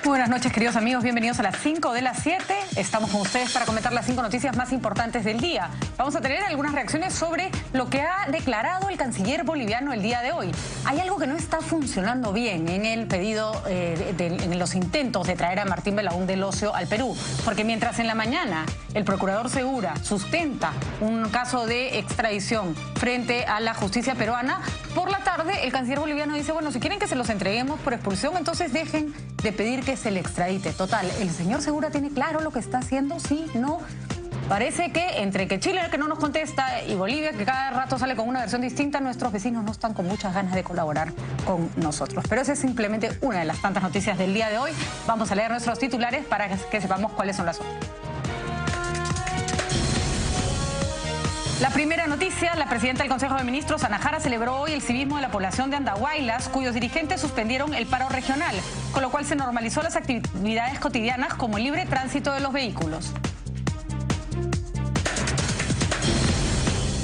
Buenas noches, queridos amigos. Bienvenidos a las 5 de las 7. Estamos con ustedes para comentar las 5 noticias más importantes del día. Vamos a tener algunas reacciones sobre lo que ha declarado el canciller boliviano el día de hoy. Hay algo que no está funcionando bien en el pedido, en los intentos de traer a Martín Belaúnde Locio al Perú. Porque mientras en la mañana el procurador Segura sustenta un caso de extradición frente a la justicia peruana, por la tarde el canciller boliviano dice, bueno, si quieren que se los entreguemos por expulsión, entonces dejen de pedir que se le extradite. Total, el señor Segura tiene claro lo que está haciendo, sí, no. Parece que entre que Chile, que no nos contesta, y Bolivia, que cada rato sale con una versión distinta, nuestros vecinos no están con muchas ganas de colaborar con nosotros. Pero esa es simplemente una de las tantas noticias del día de hoy. Vamos a leer nuestros titulares para que sepamos cuáles son las otras. La primera noticia, la presidenta del Consejo de Ministros, Ana Jara, celebró hoy el civismo de la población de Andahuaylas, cuyos dirigentes suspendieron el paro regional, con lo cual se normalizó las actividades cotidianas como el libre tránsito de los vehículos.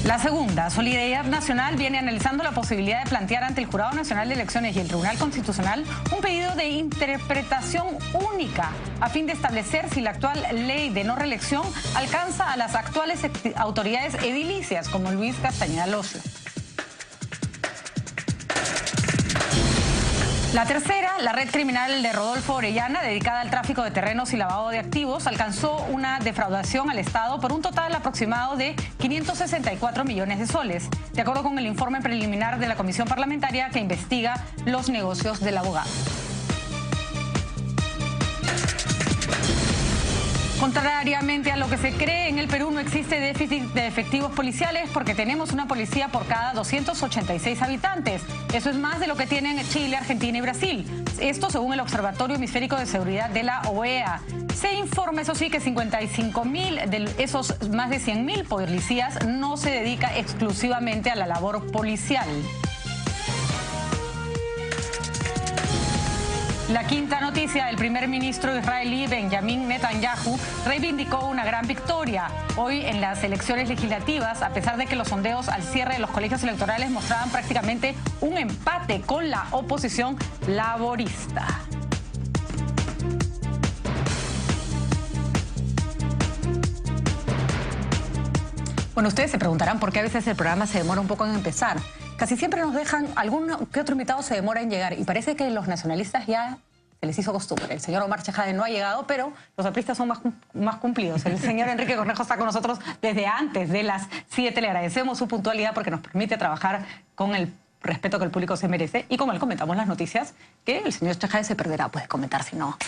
La segunda, Solidaridad Nacional viene analizando la posibilidad de plantear ante el Jurado Nacional de Elecciones y el Tribunal Constitucional un pedido de interpretación única a fin de establecer si la actual ley de no reelección alcanza a las actuales autoridades edilicias como Luis Castañeda Locio. La tercera, la red criminal de Rodolfo Orellana, dedicada al tráfico de terrenos y lavado de activos, alcanzó una defraudación al Estado por un total aproximado de 564 millones de soles, de acuerdo con el informe preliminar de la Comisión Parlamentaria que investiga los negocios del abogado. Contrariamente a lo que se cree, en el Perú no existe déficit de efectivos policiales porque tenemos una policía por cada 286 habitantes. Eso es más de lo que tienen Chile, Argentina y Brasil. Esto según el Observatorio Hemisférico de Seguridad de la OEA. Se informa, eso sí, que 55.000 de esos más de 100.000 policías no se dedica exclusivamente a la labor policial. La quinta noticia, el primer ministro israelí Benjamin Netanyahu reivindicó una gran victoria hoy en las elecciones legislativas, a pesar de que los sondeos al cierre de los colegios electorales mostraban prácticamente un empate con la oposición laborista. Bueno, ustedes se preguntarán por qué a veces el programa se demora un poco en empezar. Casi siempre nos dejan, algún que otro invitado se demora en llegar y parece que los nacionalistas ya se les hizo costumbre. El señor Omar Chejade no ha llegado, pero los apristas son más cumplidos. El señor Enrique Cornejo está con nosotros desde antes de las 7. Le agradecemos su puntualidad porque nos permite trabajar con el respeto que el público se merece y como él comentamos las noticias que el señor Chejade se perderá. Puede comentar si no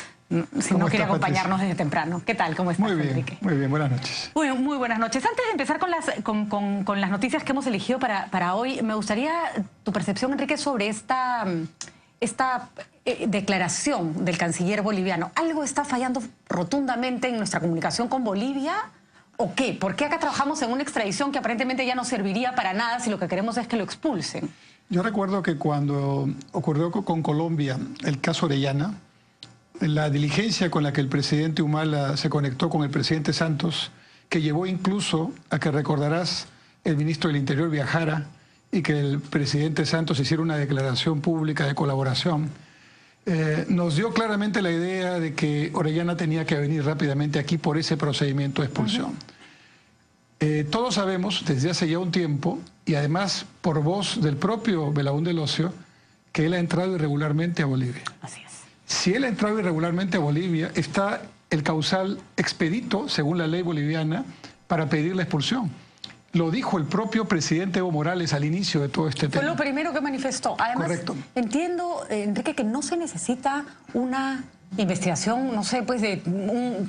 quiere acompañarnos desde temprano. ¿Qué tal? ¿Cómo estás, Enrique? Muy bien, buenas noches. Bueno, muy buenas noches. Antes de empezar con las noticias que hemos elegido para hoy, me gustaría tu percepción, Enrique, sobre esta declaración del canciller boliviano. ¿Algo está fallando rotundamente en nuestra comunicación con Bolivia o qué? ¿Por qué acá trabajamos en una extradición que aparentemente ya no serviría para nada si lo que queremos es que lo expulsen? Yo recuerdo que cuando ocurrió con Colombia el caso Orellana, la diligencia con la que el presidente Humala se conectó con el presidente Santos, que llevó incluso a que, recordarás, el ministro del Interior viajara y que el presidente Santos hiciera una declaración pública de colaboración, nos dio claramente la idea de que Orellana tenía que venir rápidamente aquí por ese procedimiento de expulsión. Todos sabemos desde hace ya un tiempo, y además por voz del propio Belaúnde Locio, que él ha entrado irregularmente a Bolivia. Así es. Si él ha entrado irregularmente a Bolivia, está el causal expedito, según la ley boliviana, para pedir la expulsión. Lo dijo el propio presidente Evo Morales al inicio de todo este tema. Fue lo primero que manifestó. Además, correcto. Entiendo, Enrique, que no se necesita una investigación, no sé, pues de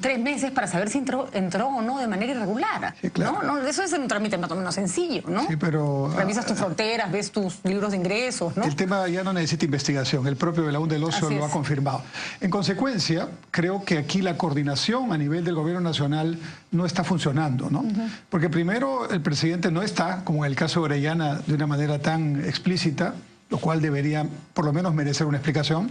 3 meses para saber si entró o no de manera irregular. Sí, claro. ¿No? Eso es un trámite más o menos sencillo, ¿no? Sí, pero revisas tus fronteras, ves tus libros de ingresos, ¿no? El tema ya no necesita investigación. El propio Belaúnde Locio lo ha confirmado. En consecuencia, creo que aquí la coordinación a nivel del gobierno nacional no está funcionando, ¿no? Porque primero el presidente no está, como en el caso de Orellana, de una manera tan explícita, lo cual debería por lo menos merecer una explicación.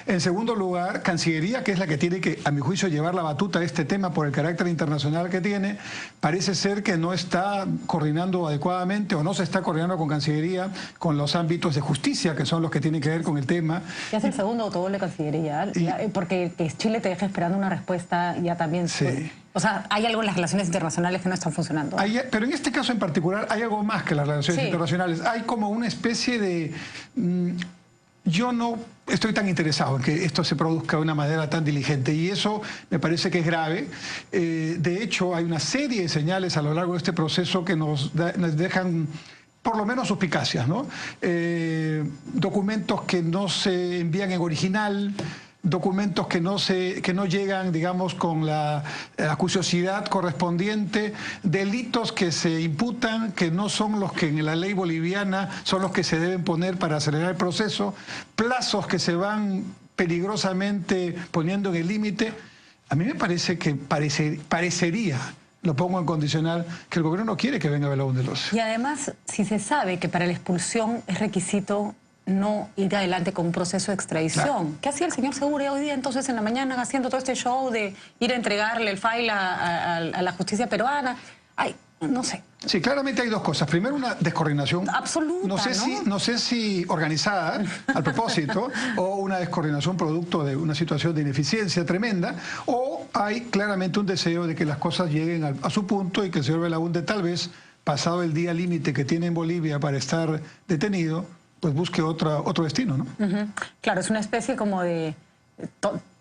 En segundo lugar, Cancillería, que es la que tiene que, a mi juicio, llevar la batuta de este tema por el carácter internacional que tiene, parece ser que no está coordinando adecuadamente o no se está coordinando con Cancillería con los ámbitos de justicia, que son los que tienen que ver con el tema. Ya es el segundo autogol de Cancillería, porque que Chile te deja esperando una respuesta ya también. Sí. O sea, hay algo en las relaciones internacionales que no están funcionando. Pero en este caso en particular hay algo más que las relaciones internacionales. Hay como una especie de... yo no estoy tan interesado en que esto se produzca de una manera tan diligente y eso me parece que es grave. De hecho, hay una serie de señales a lo largo de este proceso que nos dejan por lo menos suspicacias, ¿no? Documentos que no se envían en original, documentos que no llegan, digamos, con la acuciosidad correspondiente, delitos que se imputan que no son los que en la ley boliviana son los que se deben poner para acelerar el proceso, plazos que se van peligrosamente poniendo en el límite. A mí me parece que parecería, lo pongo en condicional, que el gobierno no quiere que venga Belaúnde del Ocio. Y además, si se sabe que para la expulsión es requisito no ir adelante con un proceso de extradición. Claro. ¿Qué hacía el señor Segura hoy día entonces en la mañana haciendo todo este show de ir a entregarle el file a la justicia peruana? Ay, no sé. Sí, claramente hay dos cosas. Primero, una descoordinación absoluta, no sé si organizada al propósito o una descoordinación producto de una situación de ineficiencia tremenda, o hay claramente un deseo de que las cosas lleguen a su punto y que el señor Belaúnde, tal vez pasado el día límite que tiene en Bolivia para estar detenido, pues busque otro destino, ¿no? Claro, es una especie como de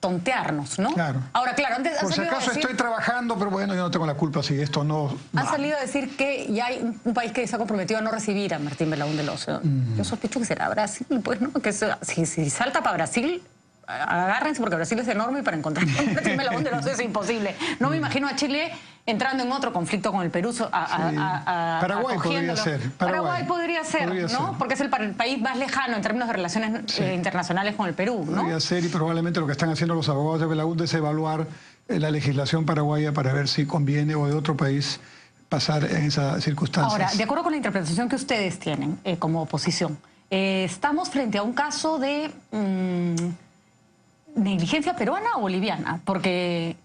tontearnos, ¿no? Claro. Ahora, claro, antes por si acaso estoy trabajando, pero bueno, yo no tengo la culpa si esto no... Han salido a decir que ya hay un país que se ha comprometido a no recibir a Martín Belaúnde del Ocio. Yo sospecho que será Brasil, pues, ¿no? Que si salta para Brasil, agárrense porque Brasil es enorme y para encontrar a Martín Belaúnde del Ocio es imposible. No me imagino a Chile entrando en otro conflicto con el Perú. Paraguay podría ser. Paraguay podría ser, ¿no? Porque es el país más lejano en términos de relaciones internacionales con el Perú, ¿no? Podría ser, y probablemente lo que están haciendo los abogados de Belaúnde es evaluar la legislación paraguaya para ver si conviene o de otro país pasar en esas circunstancias. Ahora, de acuerdo con la interpretación que ustedes tienen como oposición, ¿estamos frente a un caso de negligencia peruana o boliviana? Porque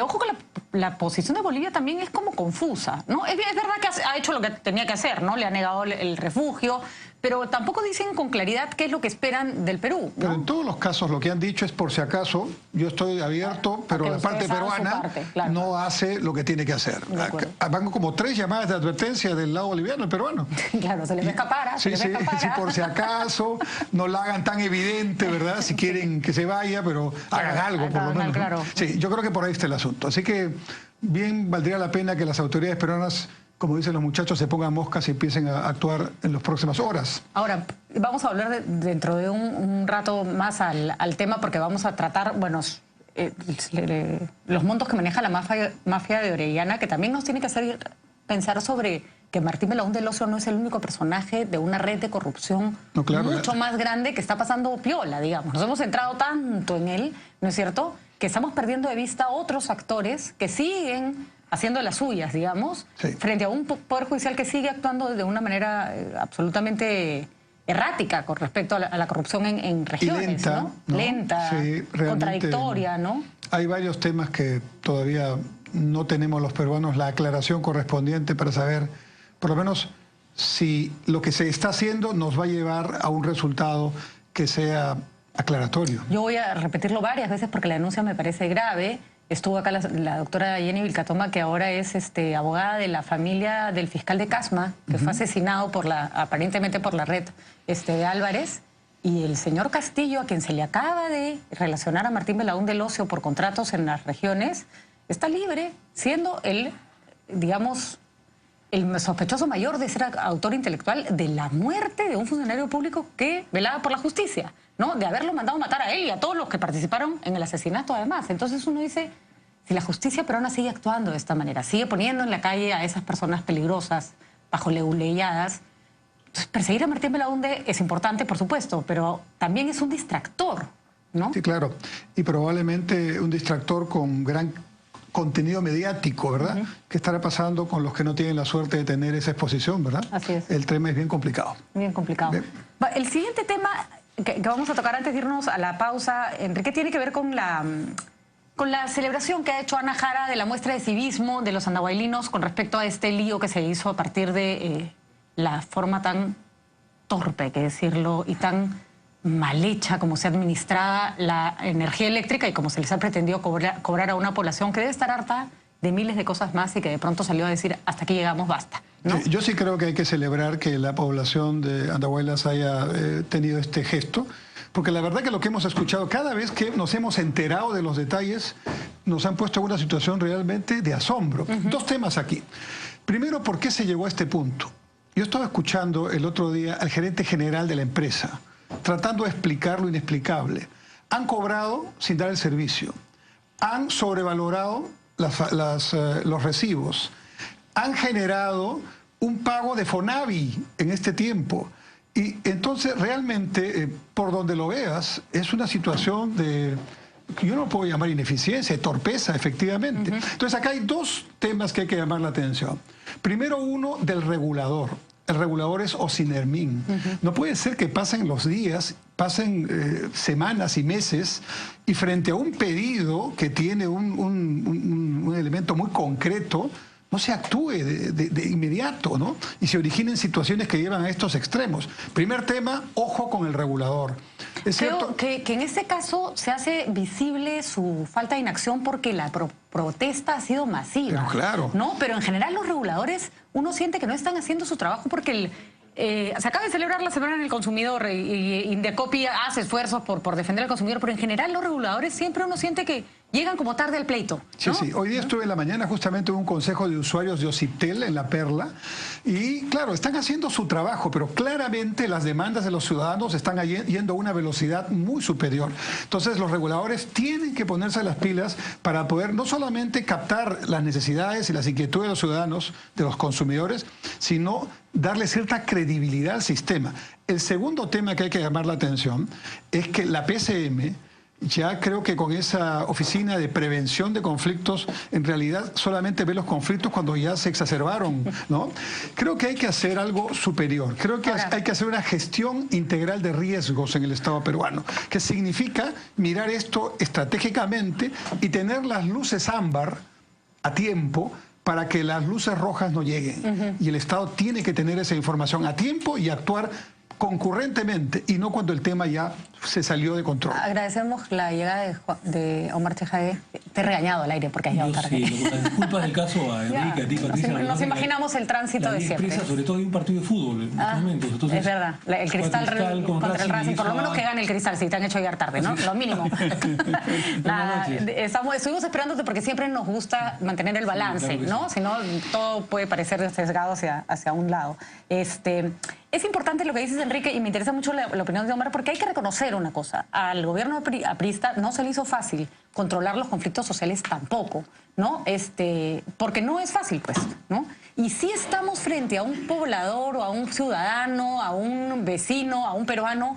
ojo que la posición de Bolivia también es como confusa, ¿no? Es verdad que ha hecho lo que tenía que hacer, ¿no? Le ha negado el refugio, pero tampoco dicen con claridad qué es lo que esperan del Perú, ¿no? Pero en todos los casos lo que han dicho es por si acaso, yo estoy abierto, pero la parte peruana no hace lo que tiene que hacer. Van como 3 llamadas de advertencia del lado boliviano al peruano. Claro, se les va a escapar, sí, por si acaso, no la hagan tan evidente, ¿verdad? Si quieren que se vaya, pero hagan algo por lo menos, ¿no? Claro. Sí, yo creo que por ahí está el asunto. Así que bien valdría la pena que las autoridades peruanas, como dicen los muchachos, se pongan moscas y empiecen a actuar en las próximas horas. Ahora, vamos a hablar dentro de un rato más al tema, porque vamos a tratar, bueno, los montos que maneja la mafia de Orellana, que también nos tiene que hacer pensar sobre que Martín Belaúnde del Ocio no es el único personaje de una red de corrupción mucho más grande que está pasando piola, digamos. Nos hemos centrado tanto en él, ¿no es cierto?, que estamos perdiendo de vista otros actores que siguen haciendo las suyas, digamos, frente a un poder judicial que sigue actuando de una manera absolutamente errática con respecto a la corrupción en regiones, lenta, ¿no? Lenta, contradictoria, ¿no? Hay varios temas que todavía no tenemos los peruanos la aclaración correspondiente para saber, por lo menos, si lo que se está haciendo nos va a llevar a un resultado que sea aclaratorio. Yo voy a repetirlo varias veces porque la denuncia me parece grave. Estuvo acá la doctora Jenny Vilcatoma, que ahora es abogada de la familia del fiscal de Casma, que fue asesinado aparentemente por la red de Álvarez, y el señor Castillo, a quien se le acaba de relacionar a Martín Belaúnde del Ocio por contratos en las regiones, está libre, siendo el, digamos, el sospechoso mayor de ser autor intelectual de la muerte de un funcionario público que velaba por la justicia, ¿no? De haberlo mandado matar a él y a todos los que participaron en el asesinato, además. Entonces uno dice, si la justicia peruana sigue actuando de esta manera, sigue poniendo en la calle a esas personas peligrosas, bajo leuleyadas, entonces perseguir a Martín Belaúnde es importante, por supuesto, pero también es un distractor, ¿no? Sí, claro. Y probablemente un distractor con gran contenido mediático, ¿verdad? ¿Qué estará pasando con los que no tienen la suerte de tener esa exposición, ¿verdad? Así es. El tema es bien complicado. Bien complicado. Bien. El siguiente tema que vamos a tocar antes de irnos a la pausa, Enrique, tiene que ver con la celebración que ha hecho Ana Jara de la muestra de civismo de los andahuaylinos con respecto a este lío que se hizo a partir de la forma tan torpe, hay que decirlo, y tan mal hecha como se ha administrada la energía eléctrica y como se les ha pretendido cobrar a una población que debe estar harta de miles de cosas más y que de pronto salió a decir hasta aquí llegamos, basta, ¿no? Yo sí creo que hay que celebrar que la población de Andahuaylas haya tenido este gesto, porque la verdad que lo que hemos escuchado, cada vez que nos hemos enterado de los detalles, nos han puesto en una situación realmente de asombro. Dos temas aquí. Primero, ¿por qué se llegó a este punto? Yo estaba escuchando el otro día al gerente general de la empresa, tratando de explicar lo inexplicable. Han cobrado sin dar el servicio, han sobrevalorado los recibos, han generado un pago de Fonavi en este tiempo. Y entonces realmente, por donde lo veas, es una situación de, yo no puedo llamar ineficiencia, de torpeza, efectivamente. Entonces acá hay dos temas que hay que llamar la atención. Primero, uno del regulador. El regulador es Ocinermin. No puede ser que pasen los días, pasen semanas y meses, y frente a un pedido que tiene un elemento muy concreto, no se actúe de inmediato, ¿no? Y se originen situaciones que llevan a estos extremos. Primer tema, ojo con el regulador. Es Creo cierto que en este caso se hace visible su falta de inacción porque la protesta ha sido masiva. Pero claro. ¿No? Pero en general los reguladores, uno siente que no están haciendo su trabajo porque se acaba de celebrar la Semana del Consumidor y Indecopi hace esfuerzos por defender al consumidor, pero en general los reguladores siempre uno siente que llegan como tarde al pleito, ¿no? Sí. Hoy día estuve en la mañana justamente en un consejo de usuarios de Ociptel en La Perla y claro, están haciendo su trabajo, pero claramente las demandas de los ciudadanos están yendo a una velocidad muy superior. Entonces los reguladores tienen que ponerse las pilas para poder no solamente captar las necesidades y las inquietudes de los ciudadanos, de los consumidores, sino darle cierta credibilidad al sistema. El segundo tema que hay que llamar la atención es que la PCM ya creo que con esa oficina de prevención de conflictos, en realidad solamente ve los conflictos cuando ya se exacerbaron, ¿no? Creo que hay que hacer algo superior. Creo que hay que hacer una gestión integral de riesgos en el Estado peruano, que significa mirar esto estratégicamente y tener las luces ámbar a tiempo para que las luces rojas no lleguen. Y el Estado tiene que tener esa información a tiempo y actuar concurrentemente y no cuando el tema ya se salió de control. Agradecemos la llegada de Omar Chejade. Te he regañado al aire porque has llegado tarde. Sí, disculpas del caso a Enrique, a ti, Patricia. Nos imaginamos el tránsito de siempre. Sobre todo hay un partido de fútbol en estos momentos. Entonces, es verdad, el Cristal contra el Racing, por lo menos que gane el Cristal, si te han hecho llegar tarde, ¿no? Lo mínimo. Estuvimos esperándote porque siempre nos gusta mantener el balance, sí, claro, ¿no? Si no, todo puede parecer sesgado hacia un lado. Es importante lo que dices, Enrique, y me interesa mucho la opinión de Omar, porque hay que reconocer una cosa. Al gobierno aprista no se le hizo fácil controlar los conflictos sociales tampoco, ¿no? Porque no es fácil, pues, ¿no? Y sí estamos frente a un poblador o a un ciudadano, a un vecino, a un peruano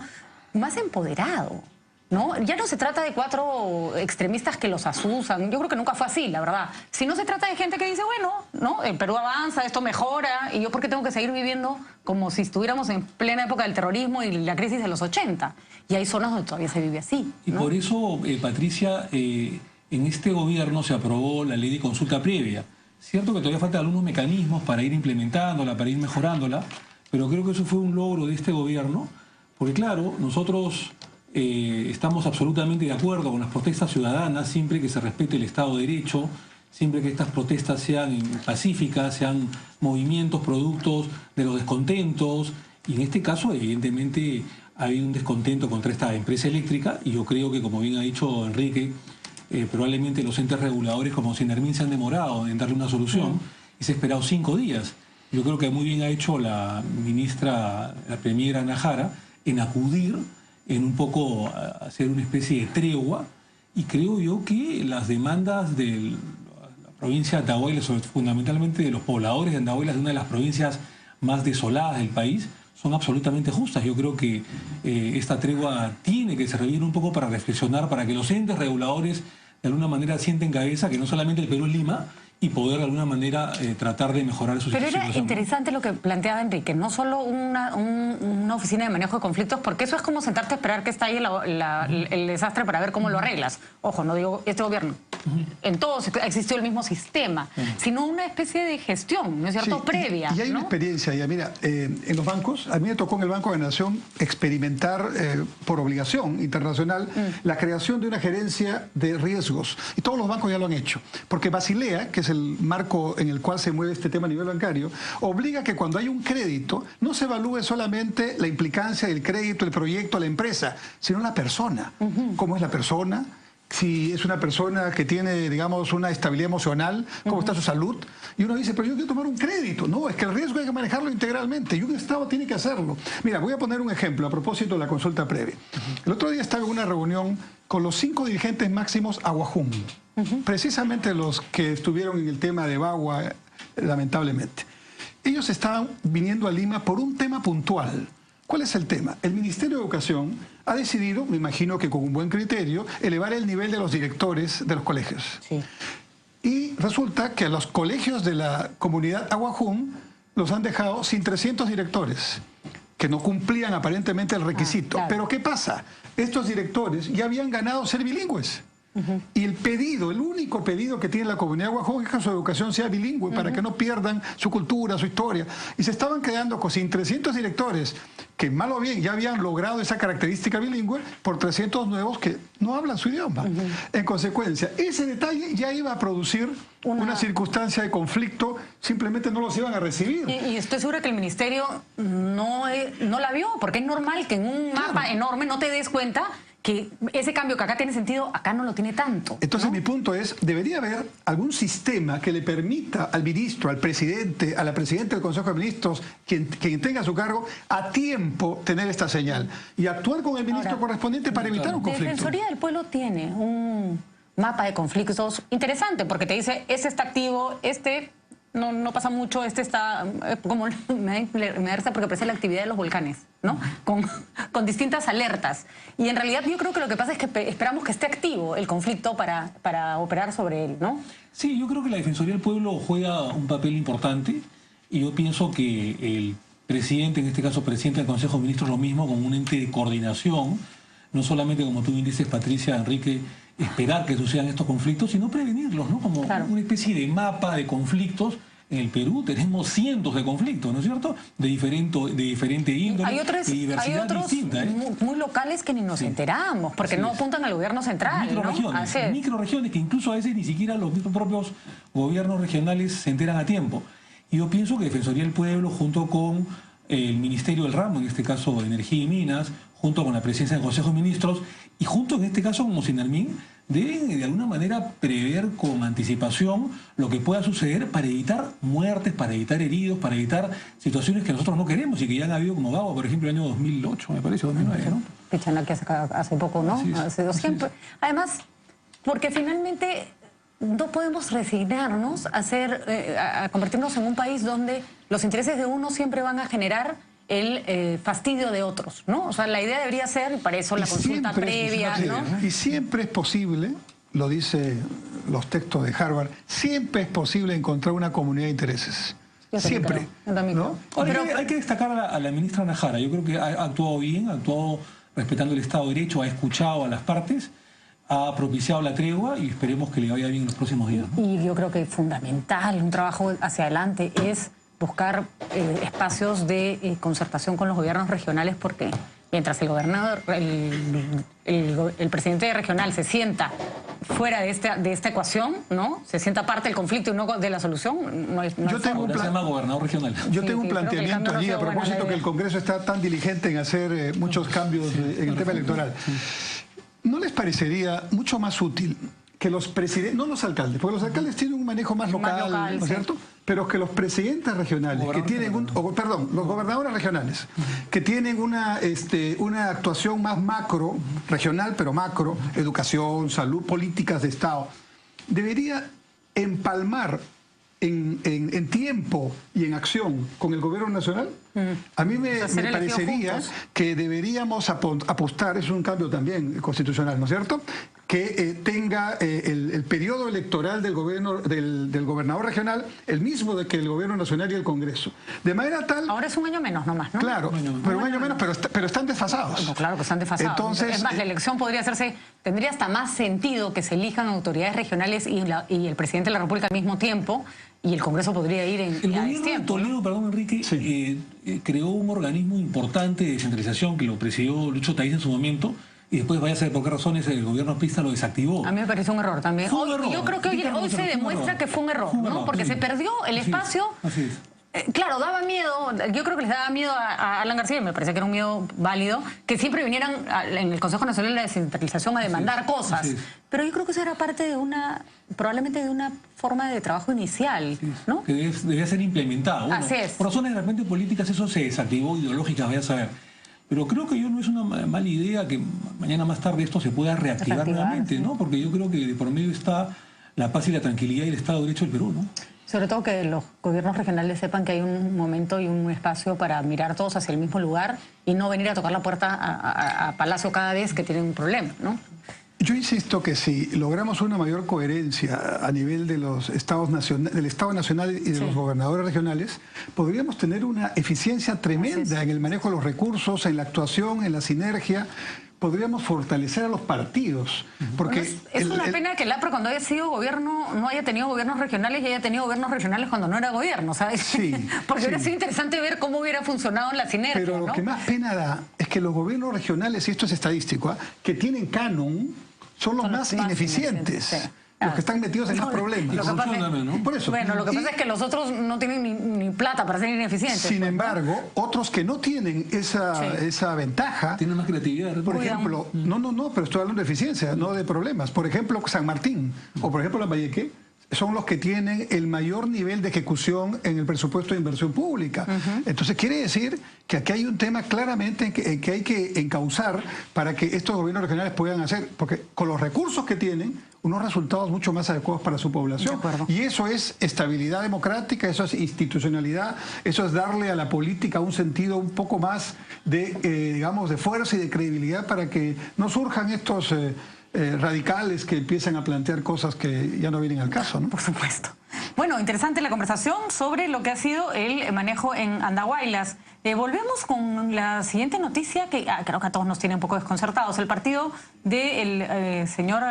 más empoderado, ¿no? Ya no se trata de 4 extremistas que los asusan. Yo creo que nunca fue así, la verdad. Si no se trata de gente que dice, bueno, ¿no? El Perú avanza, esto mejora, y yo ¿por qué tengo que seguir viviendo como si estuviéramos en plena época del terrorismo y la crisis de los 80? Y hay zonas donde todavía se vive así, ¿no? Y por eso, Patricia, en este gobierno se aprobó la ley de consulta previa. Cierto que todavía faltan algunos mecanismos para ir implementándola, para ir mejorándola, pero creo que eso fue un logro de este gobierno, porque claro, nosotros estamos absolutamente de acuerdo con las protestas ciudadanas siempre que se respete el Estado de Derecho, siempre que estas protestas sean pacíficas, sean movimientos productos de los descontentos, y en este caso evidentemente ha habido un descontento contra esta empresa eléctrica y yo creo que, como bien ha dicho Enrique, probablemente los entes reguladores como Ocinermin se han demorado en darle una solución y se ha esperado 5 días. Yo creo que muy bien ha hecho la ministra, la premier Ana Jara, en acudir, en un poco hacer una especie de tregua, y creo yo que las demandas de la provincia de Andahuaylas, fundamentalmente de los pobladores de Andahuaylas, de una de las provincias más desoladas del país, son absolutamente justas. Yo creo que esta tregua tiene que servir un poco para reflexionar, para que los entes reguladores de alguna manera sienten cabeza que no solamente el Perú es Lima, y poder de alguna manera tratar de mejorar su situación. Pero era interesante lo que planteaba Enrique, no solo una oficina de manejo de conflictos, porque eso es como sentarte a esperar que estalle el desastre para ver cómo lo arreglas. Ojo, no digo este gobierno. En todos existió el mismo sistema, sino una especie de gestión, ¿no es cierto?, sí, previa. Y hay una experiencia ya, mira, en los bancos, a mí me tocó en el Banco de la Nación experimentar por obligación internacional la creación de una gerencia de riesgos. Y todos los bancos ya lo han hecho. Porque Basilea, que es el marco en el cual se mueve este tema a nivel bancario, obliga que cuando hay un crédito no se evalúe solamente la implicancia del crédito, el proyecto, la empresa, sino la persona. ¿Cómo es la persona? Si es una persona que tiene, digamos, una estabilidad emocional, cómo está su salud. Y uno dice, pero yo quiero tomar un crédito. No, es que el riesgo hay que manejarlo integralmente y un Estado tiene que hacerlo. Mira, voy a poner un ejemplo a propósito de la consulta previa. El otro día estaba en una reunión con los 5 dirigentes máximos Aguajún, precisamente los que estuvieron en el tema de Bagua, lamentablemente. Ellos estaban viniendo a Lima por un tema puntual. ¿Cuál es el tema? El Ministerio de Educación ha decidido, me imagino que con un buen criterio, elevar el nivel de los directores de los colegios. Sí. Y resulta que a los colegios de la comunidad Aguajún los han dejado sin 300 directores, que no cumplían aparentemente el requisito. Claro. Pero ¿qué pasa? Estos directores ya habían ganado ser bilingües. Y el pedido, el único pedido que tiene la comunidad de Aguajún es que su educación sea bilingüe para que no pierdan su cultura, su historia. Y se estaban quedando sin 300 directores que mal o bien ya habían logrado esa característica bilingüe por 300 nuevos que no hablan su idioma. En consecuencia, ese detalle ya iba a producir una circunstancia de conflicto, simplemente no los iban a recibir. Y estoy segura que el ministerio no la vio, porque es normal que en un mapa enorme no te des cuenta que ese cambio que acá tiene sentido, acá no lo tiene tanto. Entonces, ¿no? Mi punto es, debería haber algún sistema que le permita al ministro, al presidente, a la presidenta del Consejo de Ministros, quien tenga a su cargo, a tiempo tener esta señal y actuar con el ministro correspondiente para evitar un conflicto. La Defensoría del Pueblo tiene un mapa de conflictos interesante, porque te dice, este está activo, este no pasa mucho, este está como me da risa porque parece la actividad de los volcanes, ¿no? Con distintas alertas. Y en realidad yo creo que lo que pasa es que esperamos que esté activo el conflicto para operar sobre él, ¿no? Sí, yo creo que la Defensoría del Pueblo juega un papel importante y yo pienso que el presidente, en este caso presidente del Consejo de Ministros, lo mismo, como un ente de coordinación, no solamente, como tú bien dices, Patricia, Enrique, esperar que sucedan estos conflictos, sino prevenirlos, ¿no? Como una especie de mapa de conflictos. En el Perú tenemos cientos de conflictos, ¿no es cierto? De diferente índole, de diversidad distinta. Muy locales que ni nos enteramos, porque no apuntan al gobierno central. Microregiones que incluso a veces ni siquiera los propios gobiernos regionales se enteran a tiempo. Y yo pienso que Defensoría del Pueblo, junto con el Ministerio del Ramo, en este caso de Energía y Minas, junto con la presidencia del Consejo de Ministros, y junto en este caso como Sinarmín, deben de alguna manera prever con anticipación lo que pueda suceder para evitar muertes, para evitar heridos, para evitar situaciones que nosotros no queremos y que ya han habido como Bagua, por ejemplo, el año 2008, me parece, 2009, ¿no? Pichana, que hace poco, ¿no? Hace 200. Además, porque finalmente no podemos resignarnos a convertirnos en un país donde los intereses de uno siempre van a generar el fastidio de otros, ¿no? O sea, la idea debería ser, y para eso la consulta previa, ¿no? Y siempre es posible, lo dice los textos de Harvard, siempre es posible encontrar una comunidad de intereses. Siempre. ¿No? Pero hay que destacar a la ministra Najara. Yo creo que ha actuado bien, ha actuado respetando el Estado de Derecho, ha escuchado a las partes, ha propiciado la tregua y esperemos que le vaya bien en los próximos días, ¿no? Y yo creo que fundamental, un trabajo hacia adelante es buscar espacios de concertación con los gobiernos regionales, porque mientras el gobernador, el presidente regional se sienta fuera de esta ecuación, ¿no? Se sienta parte del conflicto y no de la solución, no se llama gobernador regional. Yo tengo un planteamiento allí a propósito que el Congreso está tan diligente en hacer muchos cambios en el tema electoral. ¿No les parecería mucho más útil que los presidentes, no los alcaldes, porque los alcaldes tienen un manejo más local, ¿no es cierto? Pero que los presidentes regionales, que tienen los gobernadores regionales, que tienen una actuación más macro, regional, pero macro, educación, salud, políticas de Estado, debería empalmar en tiempo y en acción con el gobierno nacional? A mí me parecería que deberíamos apostar, es un cambio también constitucional, ¿no es cierto?, que tenga el periodo electoral del gobernador regional el mismo de que el gobierno nacional y el Congreso. De manera tal... Ahora es un año menos nomás, ¿no? Claro, pero un año menos, pero están desfasados. No, claro que están desfasados. Entonces, es más, la elección podría hacerse, tendría hasta más sentido que se elijan autoridades regionales y el presidente de la República al mismo tiempo, y el Congreso podría ir en el gobierno de Toledo, perdón Enrique, sí, creó un organismo importante de descentralización que lo presidió Lucho Taiz en su momento, y después vaya a saber por qué razones el gobierno pista lo desactivó. A mí me pareció un error también. Yo creo que hoy se demuestra que fue un error, ¿no? Porque se perdió el espacio. Así es. Claro, daba miedo, yo creo que les daba miedo a Alan García, y me parece que era un miedo válido, que siempre vinieran en el Consejo Nacional de la Descentralización a demandar cosas. Pero yo creo que eso era parte de probablemente de una forma de trabajo inicial, ¿no? Que debía ser implementado. Bueno, así es. Por razones de repente políticas eso se desactivó, ideológicas, vaya a saber. Pero creo que no es una mala idea que mañana más tarde esto se pueda reactivar nuevamente, ¿no? Porque yo creo que de por medio está la paz y la tranquilidad y el Estado de Derecho del Perú, ¿no? Sobre todo que los gobiernos regionales sepan que hay un momento y un espacio para mirar todos hacia el mismo lugar y no venir a tocar la puerta a Palacio cada vez que tienen un problema, ¿no? Yo insisto que si logramos una mayor coherencia a nivel de los del Estado Nacional y de los gobernadores regionales, podríamos tener una eficiencia tremenda en el manejo de los recursos, en la actuación, en la sinergia. Podríamos fortalecer a los partidos. Porque bueno, es una pena que el APRA, cuando haya sido gobierno, no haya tenido gobiernos regionales y haya tenido gobiernos regionales cuando no era gobierno, ¿sabes? Sí, porque hubiera sido interesante ver cómo hubiera funcionado en la sinergia. Pero lo que más pena da es que los gobiernos regionales, y esto es estadístico, que tienen canon, son los más ineficientes. Los que están metidos en más problemas. Lo que pasa por eso. Bueno, lo que pasa es que los otros no tienen ni plata para ser ineficientes. Sin embargo, otros que no tienen esa ventaja... Tienen más creatividad. Por ejemplo, pero estoy hablando de eficiencia, no de problemas. Por ejemplo, San Martín, o por ejemplo Lambayeque, son los que tienen el mayor nivel de ejecución en el presupuesto de inversión pública. Entonces quiere decir que aquí hay un tema claramente que hay que encauzar para que estos gobiernos regionales puedan hacer, porque con los recursos que tienen, unos resultados mucho más adecuados para su población. Y eso es estabilidad democrática, eso es institucionalidad, eso es darle a la política un sentido un poco más de, digamos, de fuerza y de credibilidad para que no surjan estos... radicales que empiezan a plantear cosas que ya no vienen al caso, ¿no? Por supuesto. Bueno, interesante la conversación sobre lo que ha sido el manejo en Andahuaylas. Volvemos con la siguiente noticia que creo que a todos nos tiene un poco desconcertados. El partido del señor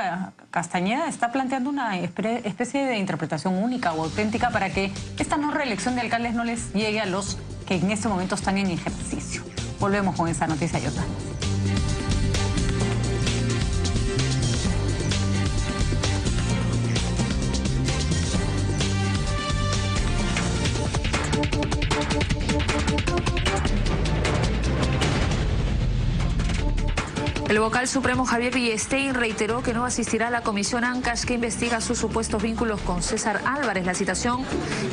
Castañeda está planteando una especie de interpretación única o auténtica para que esta no reelección de alcaldes no les llegue a los que en este momento están en ejercicio. Volvemos con esa noticia y otra. El vocal supremo Javier Villestein reiteró que no asistirá a la comisión Ancash que investiga sus supuestos vínculos con César Álvarez. La citación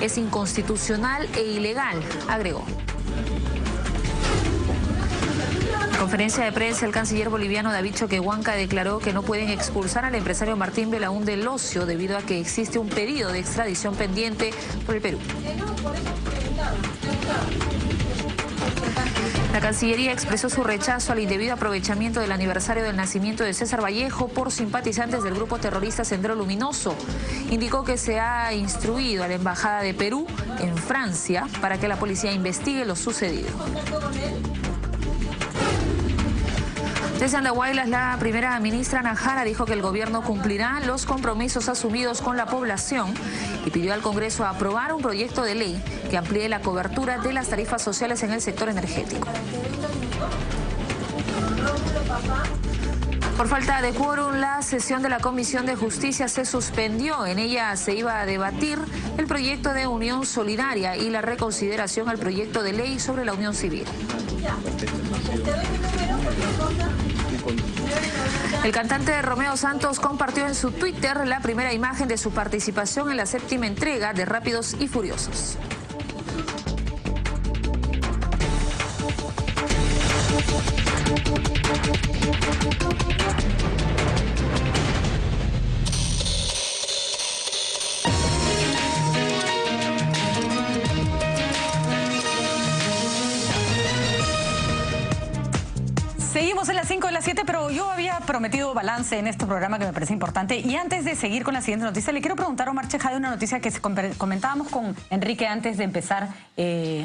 es inconstitucional e ilegal, agregó. En conferencia de prensa, el canciller boliviano David Choquehuanca declaró que no pueden expulsar al empresario Martín Belaúnde del Ocio debido a que existe un pedido de extradición pendiente por el Perú. La Cancillería expresó su rechazo al indebido aprovechamiento del aniversario del nacimiento de César Vallejo por simpatizantes del grupo terrorista Sendero Luminoso. Indicó que se ha instruido a la Embajada de Perú en Francia para que la policía investigue lo sucedido. Desde Andahuaylas, la primera ministra Najara dijo que el gobierno cumplirá los compromisos asumidos con la población y pidió al Congreso aprobar un proyecto de ley que amplíe la cobertura de las tarifas sociales en el sector energético. Por falta de quórum, la sesión de la Comisión de Justicia se suspendió. En ella se iba a debatir el proyecto de unión solidaria y la reconsideración al proyecto de ley sobre la unión civil. El cantante Romeo Santos compartió en su Twitter la primera imagen de su participación en la 7ª entrega de Rápidos y Furiosos. Seguimos en las 5 de las 7, pero yo había prometido balance en este programa que me parece importante. Y antes de seguir con la siguiente noticia, le quiero preguntar a Omar Chejade una noticia que comentábamos con Enrique antes de empezar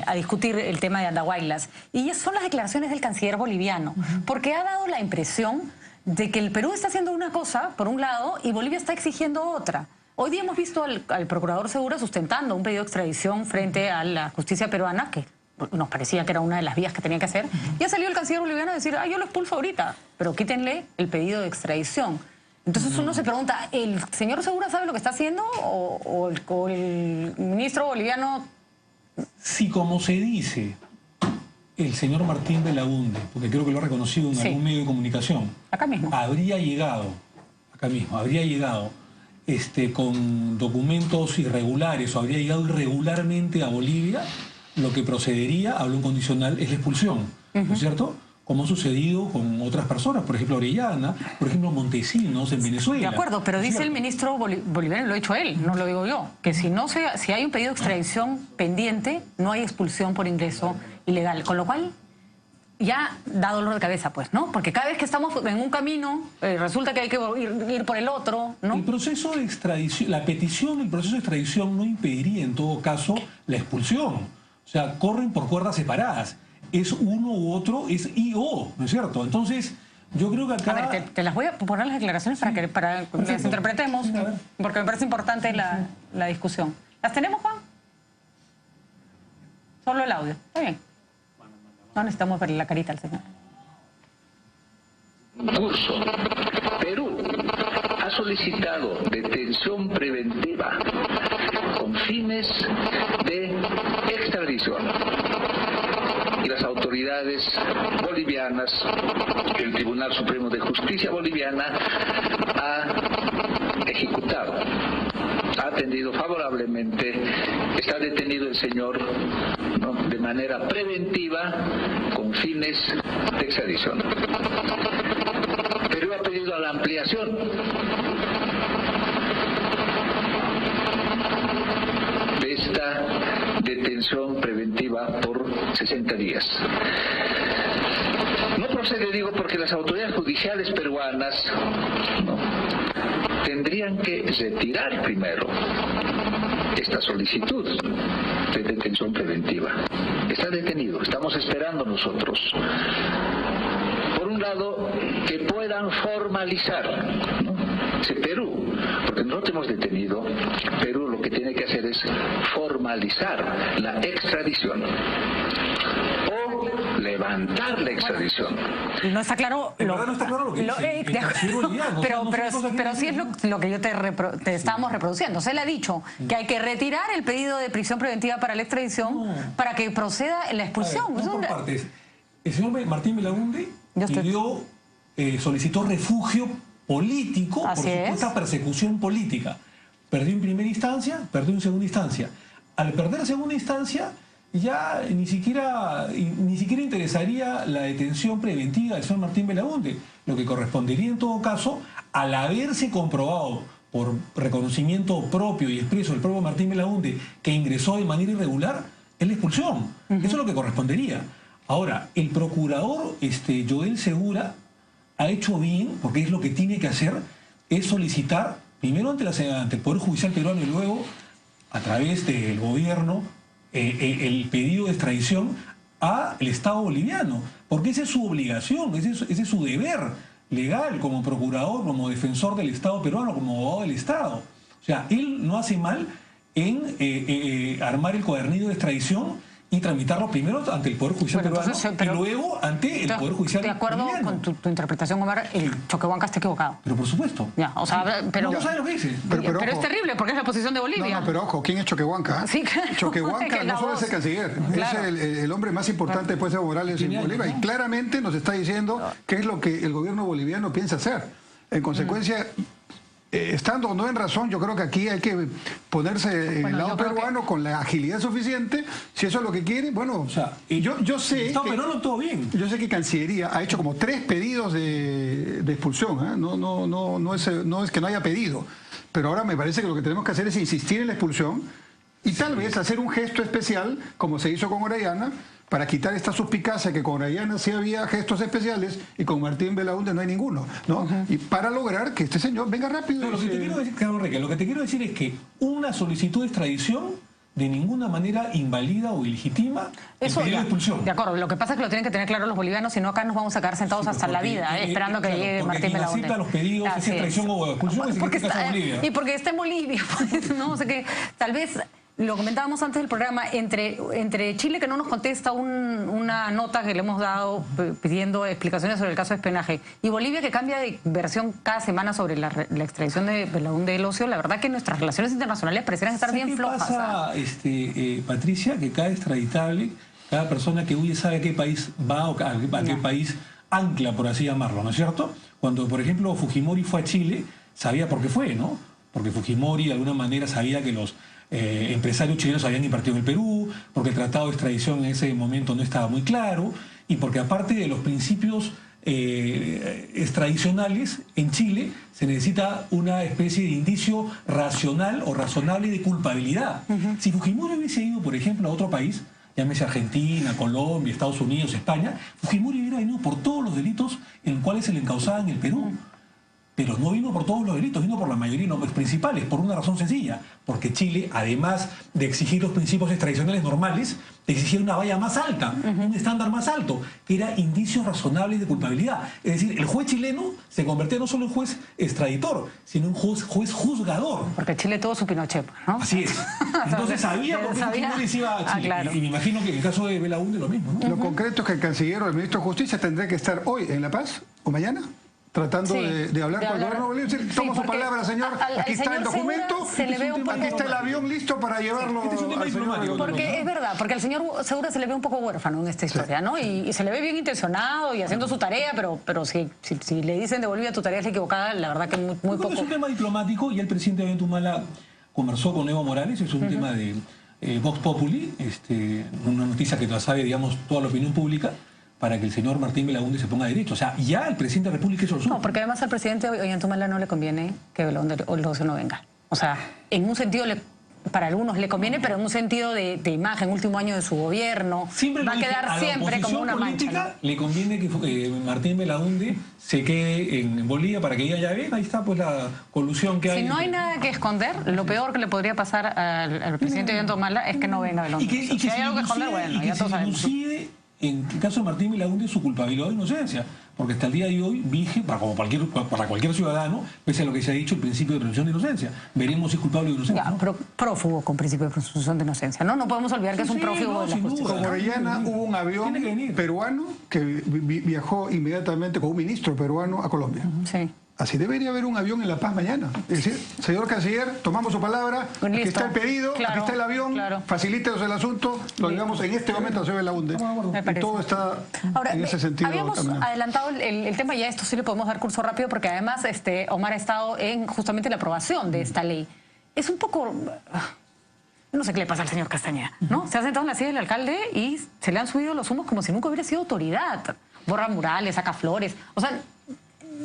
a discutir el tema de Andahuaylas. Y son las declaraciones del canciller boliviano, porque ha dado la impresión de que el Perú está haciendo una cosa, por un lado, y Bolivia está exigiendo otra. Hoy día hemos visto al procurador Segura sustentando un pedido de extradición frente a la justicia peruana, que nos parecía que era una de las vías que tenía que hacer. Y ha salido el canciller boliviano a decir, yo lo expulso ahorita, pero quítenle el pedido de extradición. Entonces uno se pregunta, ¿el señor Segura sabe lo que está haciendo o el ministro boliviano? Si, como se dice, el señor Martín Belaúnde, porque creo que lo ha reconocido en algún medio de comunicación, acá mismo, habría llegado con documentos irregulares o habría llegado irregularmente a Bolivia, lo que procedería, hablo en condicional, es la expulsión, ¿no es cierto? Como ha sucedido con otras personas, por ejemplo Orellana, por ejemplo Montesinos en Venezuela. De acuerdo, pero dice el ministro boliviano, lo ha dicho él, no lo digo yo, que si hay un pedido de extradición pendiente, no hay expulsión por ingreso ilegal, con lo cual ya da dolor de cabeza, pues, ¿no? Porque cada vez que estamos en un camino, resulta que hay que ir por el otro, ¿no? El proceso de extradición, la petición del proceso de extradición no impediría en todo caso la expulsión. O sea, corren por cuerdas separadas. Es uno u otro, es y o, ¿no es cierto? Entonces, yo creo que acá... A ver, te las voy a poner las declaraciones para que las interpretemos, porque me parece importante la discusión. ¿Las tenemos, Juan? Solo el audio. Está bien. No necesitamos verle la carita al señor. Curso. Perú ha solicitado detención preventiva con fines de extradición. Y las autoridades bolivianas, el Tribunal Supremo de Justicia boliviana, ha ejecutado, ha atendido favorablemente. Está detenido el señor, ¿no?, de manera preventiva con fines de extradición. Perú ha pedido la ampliación de esta detención preventiva por 60 días. No procede, digo, porque las autoridades judiciales peruanas, ¿no?, tendrían que retirar primero esta solicitud de detención preventiva. Está detenido, estamos esperando nosotros. Por un lado, que puedan formalizar, ¿no?, Perú, porque nosotros hemos detenido. Perú lo que tiene que hacer es formalizar la extradición o levantar la extradición. No está claro. No está claro lo que dice. Pero sí es lo que yo te estábamos reproduciendo. Se le ha dicho que hay que retirar el pedido de prisión preventiva para la extradición para que proceda la expulsión. Por partes. El señor Martín Belaúnde solicitó refugio político por supuesta persecución política. Perdió en primera instancia, perdió en segunda instancia. Al perder en segunda instancia, ya ni siquiera interesaría la detención preventiva del señor Martín Belaúnde, lo que correspondería en todo caso, al haberse comprobado por reconocimiento propio y expreso del propio Martín Belaúnde que ingresó de manera irregular, es la expulsión. Eso es lo que correspondería. Ahora, el procurador Joel Segura ha hecho bien, porque es lo que tiene que hacer, es solicitar, primero ante el Poder Judicial peruano y luego, a través del gobierno, el pedido de extradición al Estado boliviano, porque esa es su obligación, ese es su deber legal como procurador, como defensor del Estado peruano, como abogado del Estado. O sea, él no hace mal en armar el cuadernillo de extradición y tramitarlo primero ante el Poder Judicial peruano y luego ante el Poder Judicial boliviano. De acuerdo con tu interpretación, Omar, el Choquehuanca está equivocado. Pero por supuesto. Ya, o sea, pero... No sabe lo que dice. Pero es terrible, porque es la posición de Bolivia. No, pero ojo, ¿quién es Choquehuanca? Sí, claro. Choquehuanca no solo es el canciller, claro, es el hombre más importante después de Evo Morales en Bolivia. Y claramente nos está diciendo qué es lo que el gobierno boliviano piensa hacer. En consecuencia... estando o no en razón, yo creo que aquí hay que ponerse en el lado peruano con la agilidad suficiente. Si eso es lo que quiere, bueno, o sea, yo sé Estado peruano todo bien. Yo sé que Cancillería ha hecho como 3 pedidos de expulsión, ¿eh? No es que no haya pedido, pero ahora me parece que lo que tenemos que hacer es insistir en la expulsión Y tal vez hacer un gesto especial, como se hizo con Orellana, para quitar esta suspicacia que con Orellana sí había gestos especiales y con Martín Belaúnde no hay ninguno, ¿no? Y para lograr que este señor venga rápido. No, lo que te quiero decir, Carlos Enrique, lo que te quiero decir es que una solicitud de extradición de ninguna manera invalida o ilegitima el pedido de expulsión. De acuerdo, lo que pasa es que lo tienen que tener claro los bolivianos, si no acá nos vamos a quedar sentados hasta la vida, esperando que llegue Martín Belaúnde. Acepta los pedidos, esa extradición o expulsión, es porque está en Bolivia. Y porque está en Bolivia, pues, no, o sea que tal vez... Lo comentábamos antes del programa, entre Chile, que no nos contesta una nota que le hemos dado pidiendo explicaciones sobre el caso de espionaje, y Bolivia, que cambia de versión cada semana sobre la extradición de Belaúnde del Ocio, la verdad que nuestras relaciones internacionales parecieran estar bien flojas. ¿Qué pasa, Patricia? Que cada extraditable, cada persona que huye sabe a qué país va o a qué país ancla, por así llamarlo, ¿no es cierto? Cuando, por ejemplo, Fujimori fue a Chile, sabía por qué fue, ¿no? Porque Fujimori de alguna manera sabía que los empresarios chilenos habían invertido en el Perú, porque el tratado de extradición en ese momento no estaba muy claro, y porque aparte de los principios extradicionales, en Chile se necesita una especie de indicio racional o razonable de culpabilidad. Si Fujimori hubiese ido, por ejemplo, a otro país, llámese Argentina, Colombia, Estados Unidos, España, Fujimori hubiera venido por todos los delitos en los cuales se le encausaba en el Perú. Pero no vino por todos los delitos, vino por la mayoría, no los principales, por una razón sencilla. Porque Chile, además de exigir los principios extradicionales normales, exigía una valla más alta, un estándar más alto, que era indicios razonables de culpabilidad. Es decir, el juez chileno se convertía no solo en juez extraditor, sino en juez juzgador. Porque Chile tuvo su Pinochet, ¿no? Así es. Entonces sabía por qué Fujimori se iba a Chile. Claro. Y me imagino que en el caso de Belaúnde lo mismo, ¿no? Lo concreto es que el canciller o el ministro de Justicia tendrá que estar hoy en La Paz o mañana, tratando de hablar con el gobierno boliviano. Toma su palabra, señor. Aquí está el documento. Aquí está el avión listo para llevarlo al señor. Porque es verdad, porque al señor Segura se le ve un poco huérfano en esta historia, ¿no? Y se le ve bien intencionado y haciendo su tarea, pero si le dicen de Bolivia tu tarea es equivocada, la verdad que muy poco. Es un tema diplomático y el presidente Ollanta conversó con Evo Morales, es un tema de Vox Populi, una noticia que la sabe, digamos, toda la opinión pública, para que el señor Martín Belaúnde se ponga derecho. O sea, ya el presidente de la República hizo lo suyo. No, porque además al presidente Ollanta no le conviene que Belaúnde del Ocio no venga. O sea, en un sentido para algunos le conviene, pero en un sentido de imagen, último año de su gobierno, siempre va a quedar siempre como una mancha, ¿no? Le conviene que Martín Belaúnde se quede en Bolivia para que ella ya venga. Ahí está pues la colusión que hay. Si no hay nada que esconder, lo peor que le podría pasar al presidente Ollanta es que no venga Belaúnde. Y que si hay algo que esconder, bueno, ya todos sabemos. En el caso de Martín Belaúnde, su culpabilidad o inocencia, porque hasta el día de hoy vige, para cualquier ciudadano, pese a lo que se ha dicho, el principio de presunción de inocencia. Veremos si es culpable o inocente. Ya, pero prófugo con principio de presunción de inocencia, ¿no? No podemos olvidar que es un prófugo de la justicia. Con Orellana hubo un avión peruano que viajó inmediatamente con un ministro peruano a Colombia. Sí. Así debería haber un avión en La Paz mañana. Es decir, señor canciller, tomamos su palabra, aquí está el pedido, aquí está el avión, facilítenos el asunto, lo digamos en este momento a señor Belaúnde. Y todo está en ese sentido. Habíamos caminando. adelantado el tema, ya esto sí le podemos dar curso rápido, porque además Omar ha estado en justamente la aprobación de esta ley. Es un poco... No sé qué le pasa al señor Castañeda, ¿no? Se ha sentado en la silla del alcalde y se le han subido los humos como si nunca hubiera sido autoridad. Borra murales, saca flores, o sea...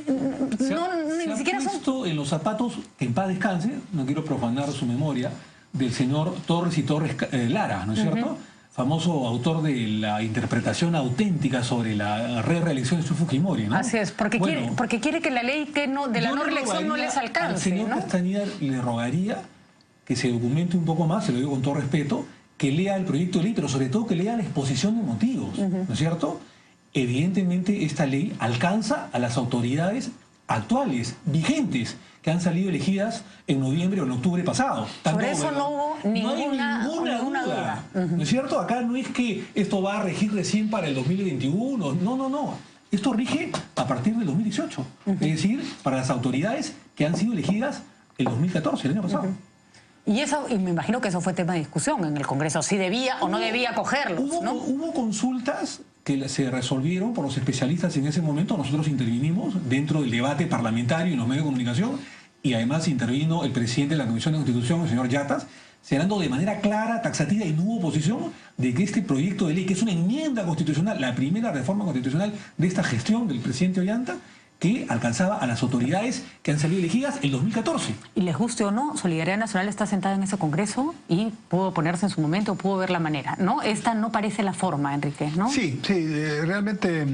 Ni siquiera son... Esto en los zapatos, que en paz descanse, no quiero profanar su memoria, del señor Torres y Torres Lara, ¿no es cierto? Famoso autor de la interpretación auténtica sobre la reelección de su Fujimori, ¿no? Así es, porque quiere que la ley de la no reelección no les alcance. Al señor Castañeda le rogaría que se documente un poco más, se lo digo con todo respeto, que lea el proyecto de ley, pero sobre todo que lea la exposición de motivos, ¿no es cierto? Evidentemente esta ley alcanza a las autoridades actuales, vigentes, que han salido elegidas en noviembre o en octubre pasado. Por eso no hubo ninguna duda. ¿No es cierto? Acá no es que esto va a regir recién para el 2021. No. Esto rige a partir del 2018. Es decir, para las autoridades que han sido elegidas el 2014, el año pasado. Y me imagino que eso fue tema de discusión en el Congreso, si debía o no debía acogerlos, ¿no? Hubo consultas que se resolvieron por los especialistas en ese momento. Nosotros intervinimos dentro del debate parlamentario y en los medios de comunicación, y además intervino el presidente de la Comisión de Constitución, el señor Yatas, señalando de manera clara, taxativa, y no hubo oposición de que este proyecto de ley, que es una enmienda constitucional, la primera reforma constitucional de esta gestión del presidente Ollanta, que alcanzaba a las autoridades que han salido elegidas el 2014. Y les guste o no, Solidaridad Nacional está sentada en ese Congreso y pudo ponerse en su momento, pudo ver la manera, ¿no? Esta no parece la forma, Enrique, ¿no? Sí, realmente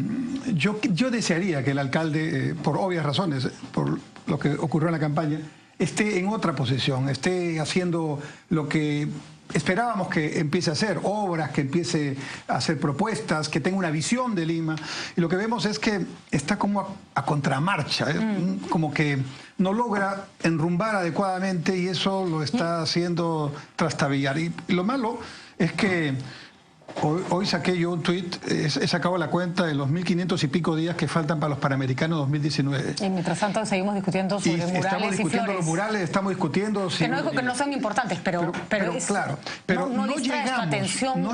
yo desearía que el alcalde, por obvias razones, por lo que ocurrió en la campaña, esté en otra posición, esté haciendo lo que esperábamos que empiece a hacer, obras, que empiece a hacer propuestas, que tenga una visión de Lima. Y lo que vemos es que está como a contramarcha, como que no logra enrumbar adecuadamente y eso lo está haciendo trastabillar. Y lo malo es que hoy saqué yo un tuit, he sacado la cuenta de los 1.500 y pico días que faltan para los Panamericanos 2019. Y mientras tanto seguimos discutiendo sobre murales y flores. Estamos discutiendo los murales, estamos discutiendo... Que no digo que no sean importantes, pero claro, pero no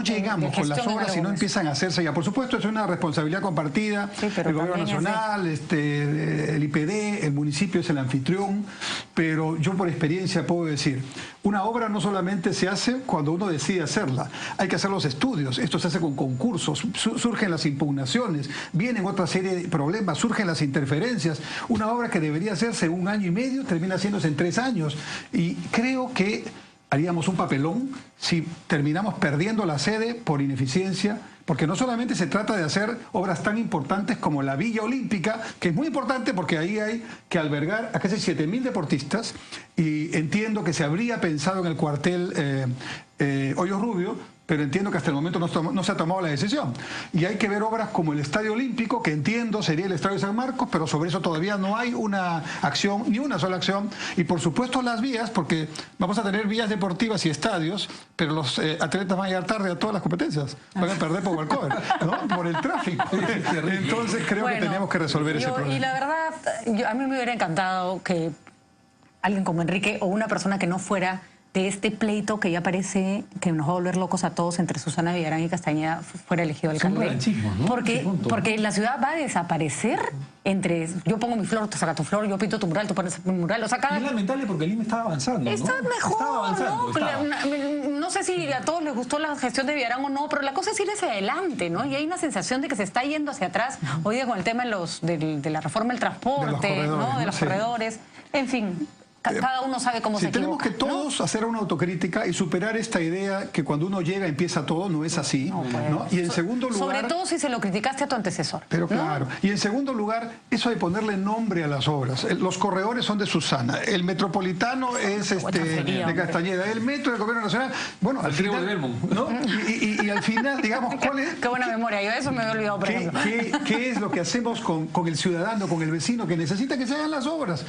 llegamos con las obras si no empiezan a hacerse ya. Por supuesto, es una responsabilidad compartida, el Gobierno Nacional, el IPD, el municipio es el anfitrión, pero yo por experiencia puedo decir, una obra no solamente se hace cuando uno decide hacerla, hay que hacer los estudios. Esto se hace con concursos, surgen las impugnaciones, vienen otra serie de problemas, surgen las interferencias. Una obra que debería hacerse en 1 año y medio termina haciéndose en 3 años. Y creo que haríamos un papelón si terminamos perdiendo la sede por ineficiencia, porque no solamente se trata de hacer obras tan importantes como la Villa Olímpica, que es muy importante porque ahí hay que albergar a casi 7.000 deportistas, y entiendo que se habría pensado en el cuartel Hoyos Rubio, pero entiendo que hasta el momento no se ha tomado la decisión. Y hay que ver obras como el Estadio Olímpico, que entiendo sería el Estadio de San Marcos, pero sobre eso todavía no hay una acción, ni una sola acción. Y por supuesto las vías, porque vamos a tener vías deportivas y estadios, pero los atletas van a llegar tarde a todas las competencias. Van a perder por walkover, ¿no? Por el tráfico. Entonces creo que tenemos que resolver ese problema. Y la verdad, a mí me hubiera encantado que alguien como Enrique o una persona que no fuera de este pleito que ya parece que nos va a volver locos a todos entre Susana Villarán y Castañeda fuera elegido alcalde. ¿No? Porque la ciudad va a desaparecer entre yo pongo mi flor, tú sacas tu flor, yo pinto tu mural, tú pones mi mural. O sea, es lamentable porque Lima estaba avanzando. Está mejor, estaba avanzando, ¿no? No sé si a todos les gustó la gestión de Villarán o no, pero la cosa es ir hacia adelante, ¿no? Y hay una sensación de que se está yendo hacia atrás. Hoy día con el tema de la reforma del transporte, de los corredores, en fin. Cada uno sabe cómo se equivoca. Tenemos que todos hacer una autocrítica y superar esta idea que cuando uno llega empieza todo, no es así. ¿no? Y en segundo lugar... Sobre todo si se lo criticaste a tu antecesor. Pero claro. Y en segundo lugar, eso de ponerle nombre a las obras. Los corredores son de Susana, el metropolitano es de Castañeda, el metro del Gobierno Nacional, bueno, al final... ¿no? Y al final, digamos, ¿cuál es? Qué buena memoria, yo eso me había olvidado, por ejemplo. ¿Qué es lo que hacemos con el ciudadano, con el vecino que necesita que se hagan las obras?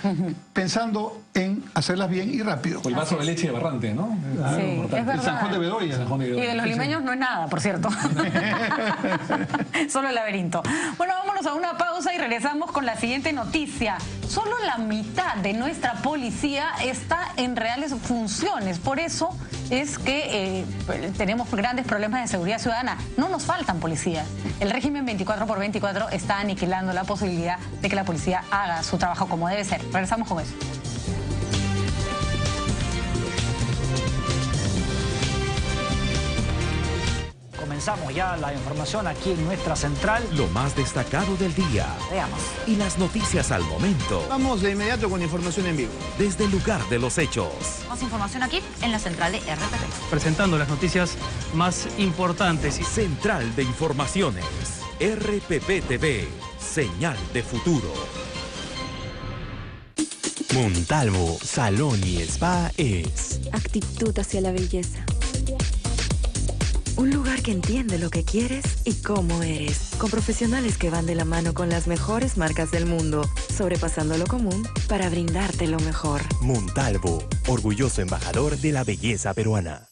Pensando en hacerlas bien y rápido. O el vaso de leche de Barrante, ¿no? Sí, es verdad. El San Juan de Bedoya. Y de los limeños no es nada, por cierto. Solo el laberinto. Bueno, vámonos a una pausa y regresamos con la siguiente noticia. Solo la mitad de nuestra policía está en reales funciones. Por eso es que tenemos grandes problemas de seguridad ciudadana. No nos faltan policías. El régimen 24/24 está aniquilando la posibilidad de que la policía haga su trabajo como debe ser. Regresamos con eso. Comenzamos ya la información aquí en nuestra central. Lo más destacado del día. Veamos. Y las noticias al momento. Vamos de inmediato con información en vivo. Desde el lugar de los hechos. Más información aquí en la central de RPP. Presentando las noticias más importantes. Central de Informaciones. RPP TV. Señal de futuro. Montalvo Salón y Spa es actitud hacia la belleza. Un lugar que entiende lo que quieres y cómo eres, con profesionales que van de la mano con las mejores marcas del mundo, sobrepasando lo común para brindarte lo mejor. Montalvo, orgulloso embajador de la belleza peruana.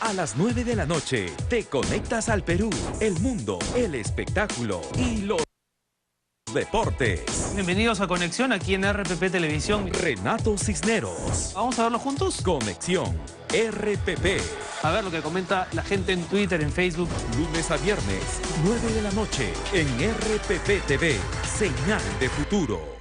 A las 9 de la noche, te conectas al Perú, el mundo, el espectáculo y los deportes. Bienvenidos a Conexión aquí en RPP Televisión. Renato Cisneros. ¿Vamos a verlo juntos? Conexión RPP. A ver lo que comenta la gente en Twitter, en Facebook. Lunes a viernes, 9 de la noche, en RPP TV. Señal de futuro.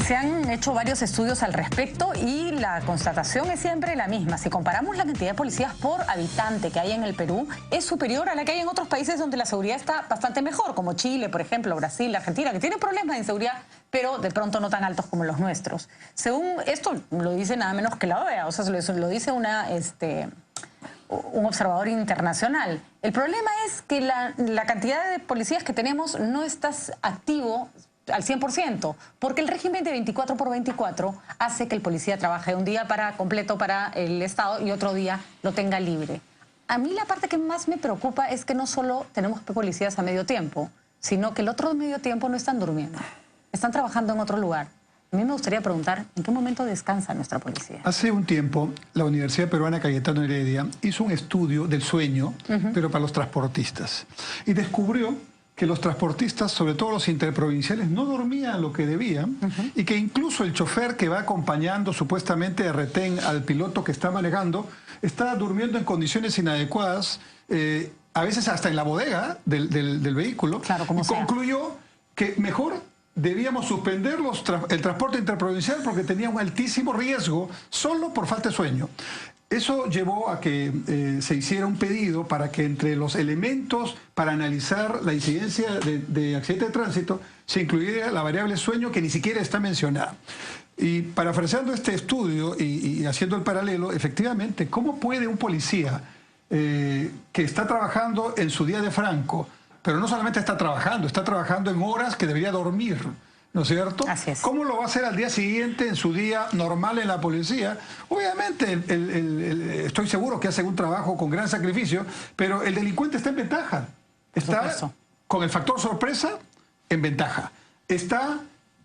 Se han hecho varios estudios al respecto y la constatación es siempre la misma. Si comparamos la cantidad de policías por habitante que hay en el Perú, es superior a la que hay en otros países donde la seguridad está bastante mejor, como Chile, por ejemplo, Brasil, Argentina, que tienen problemas de inseguridad, pero de pronto no tan altos como los nuestros. Según esto, lo dice nada menos que la OEA, o sea, lo dice un observador internacional. El problema es que la cantidad de policías que tenemos no está activo al 100%, porque el régimen de 24 por 24 hace que el policía trabaje un día completo para el Estado y otro día lo tenga libre. A mí la parte que más me preocupa es que no solo tenemos policías a medio tiempo, sino que el otro medio tiempo no están durmiendo, están trabajando en otro lugar. A mí me gustaría preguntar, ¿en qué momento descansa nuestra policía? Hace un tiempo, la Universidad Peruana Cayetano Heredia hizo un estudio del sueño, pero para los transportistas, y descubrió que los transportistas, sobre todo los interprovinciales, no dormían lo que debían y que incluso el chofer que va acompañando supuestamente de retén al piloto que está manejando, está durmiendo en condiciones inadecuadas, a veces hasta en la bodega del vehículo. Claro, como y concluyó que mejor debíamos suspender el transporte interprovincial porque tenía un altísimo riesgo solo por falta de sueño. Eso llevó a que se hiciera un pedido para que entre los elementos para analizar la incidencia de accidente de tránsito se incluyera la variable sueño, que ni siquiera está mencionada. Y parafraseando este estudio y haciendo el paralelo, efectivamente, ¿cómo puede un policía que está trabajando en su día de franco, pero no solamente está trabajando en horas que debería dormir, ¿no es cierto? Así es. ¿Cómo lo va a hacer al día siguiente en su día normal en la policía? Obviamente, estoy seguro que hace un trabajo con gran sacrificio, pero el delincuente está en ventaja. Está con el factor sorpresa en ventaja. Está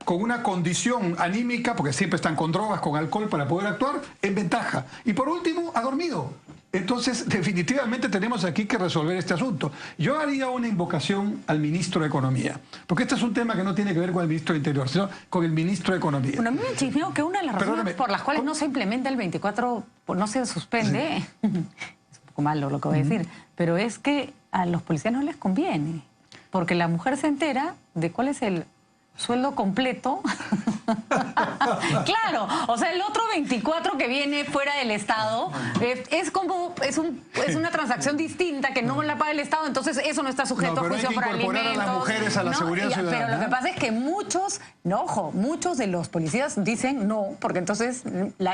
con una condición anímica, porque siempre están con drogas, con alcohol para poder actuar, en ventaja. Y por último, ha dormido. Entonces, definitivamente tenemos aquí que resolver este asunto. Yo haría una invocación al ministro de Economía, porque este es un tema que no tiene que ver con el ministro de Interior, sino con el ministro de Economía. Bueno, a mí me chismeó que una de las razones por las cuales no se implementa el 24, no se suspende, es un poco malo lo que voy a decir, pero es que a los policías no les conviene, porque la mujer se entera de cuál es el sueldo completo. Claro, o sea, el otro 24 que viene fuera del Estado es una transacción distinta que no la paga el Estado, entonces eso no está sujeto a juicio por alimentos. A las mujeres a la seguridad ciudadana. Pero lo que pasa es que muchos de los policías dicen no, porque entonces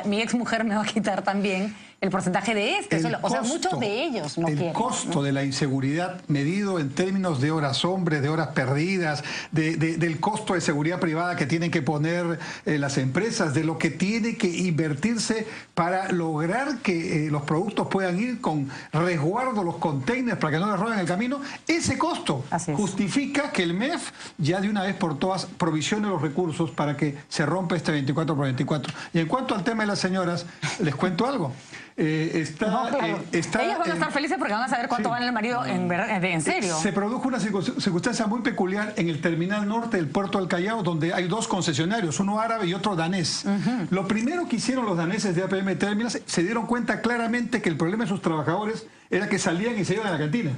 mi ex mujer me va a quitar también el porcentaje de este. O sea, muchos de ellos no quieren. El costo de la inseguridad medido en términos de horas hombres, de horas perdidas, del costo de seguridad privada que tienen que poner las empresas, de lo que tiene que invertirse para lograr que los productos puedan ir con resguardo, los containers, para que no les roben el camino. Ese costo justifica que el MEF ya de una vez por todas provisione los recursos para que se rompa este 24 por 24. Y en cuanto al tema de las señoras, les cuento algo. Ellas van a estar felices porque van a saber cuánto gana el marido en serio. Se produjo una circunstancia muy peculiar en el terminal norte del puerto del Callao, donde hay dos concesionarios, uno árabe y otro danés. Lo primero que hicieron los daneses de APM Terminals, se dieron cuenta claramente que el problema de sus trabajadores era que salían y se iban a la cantina.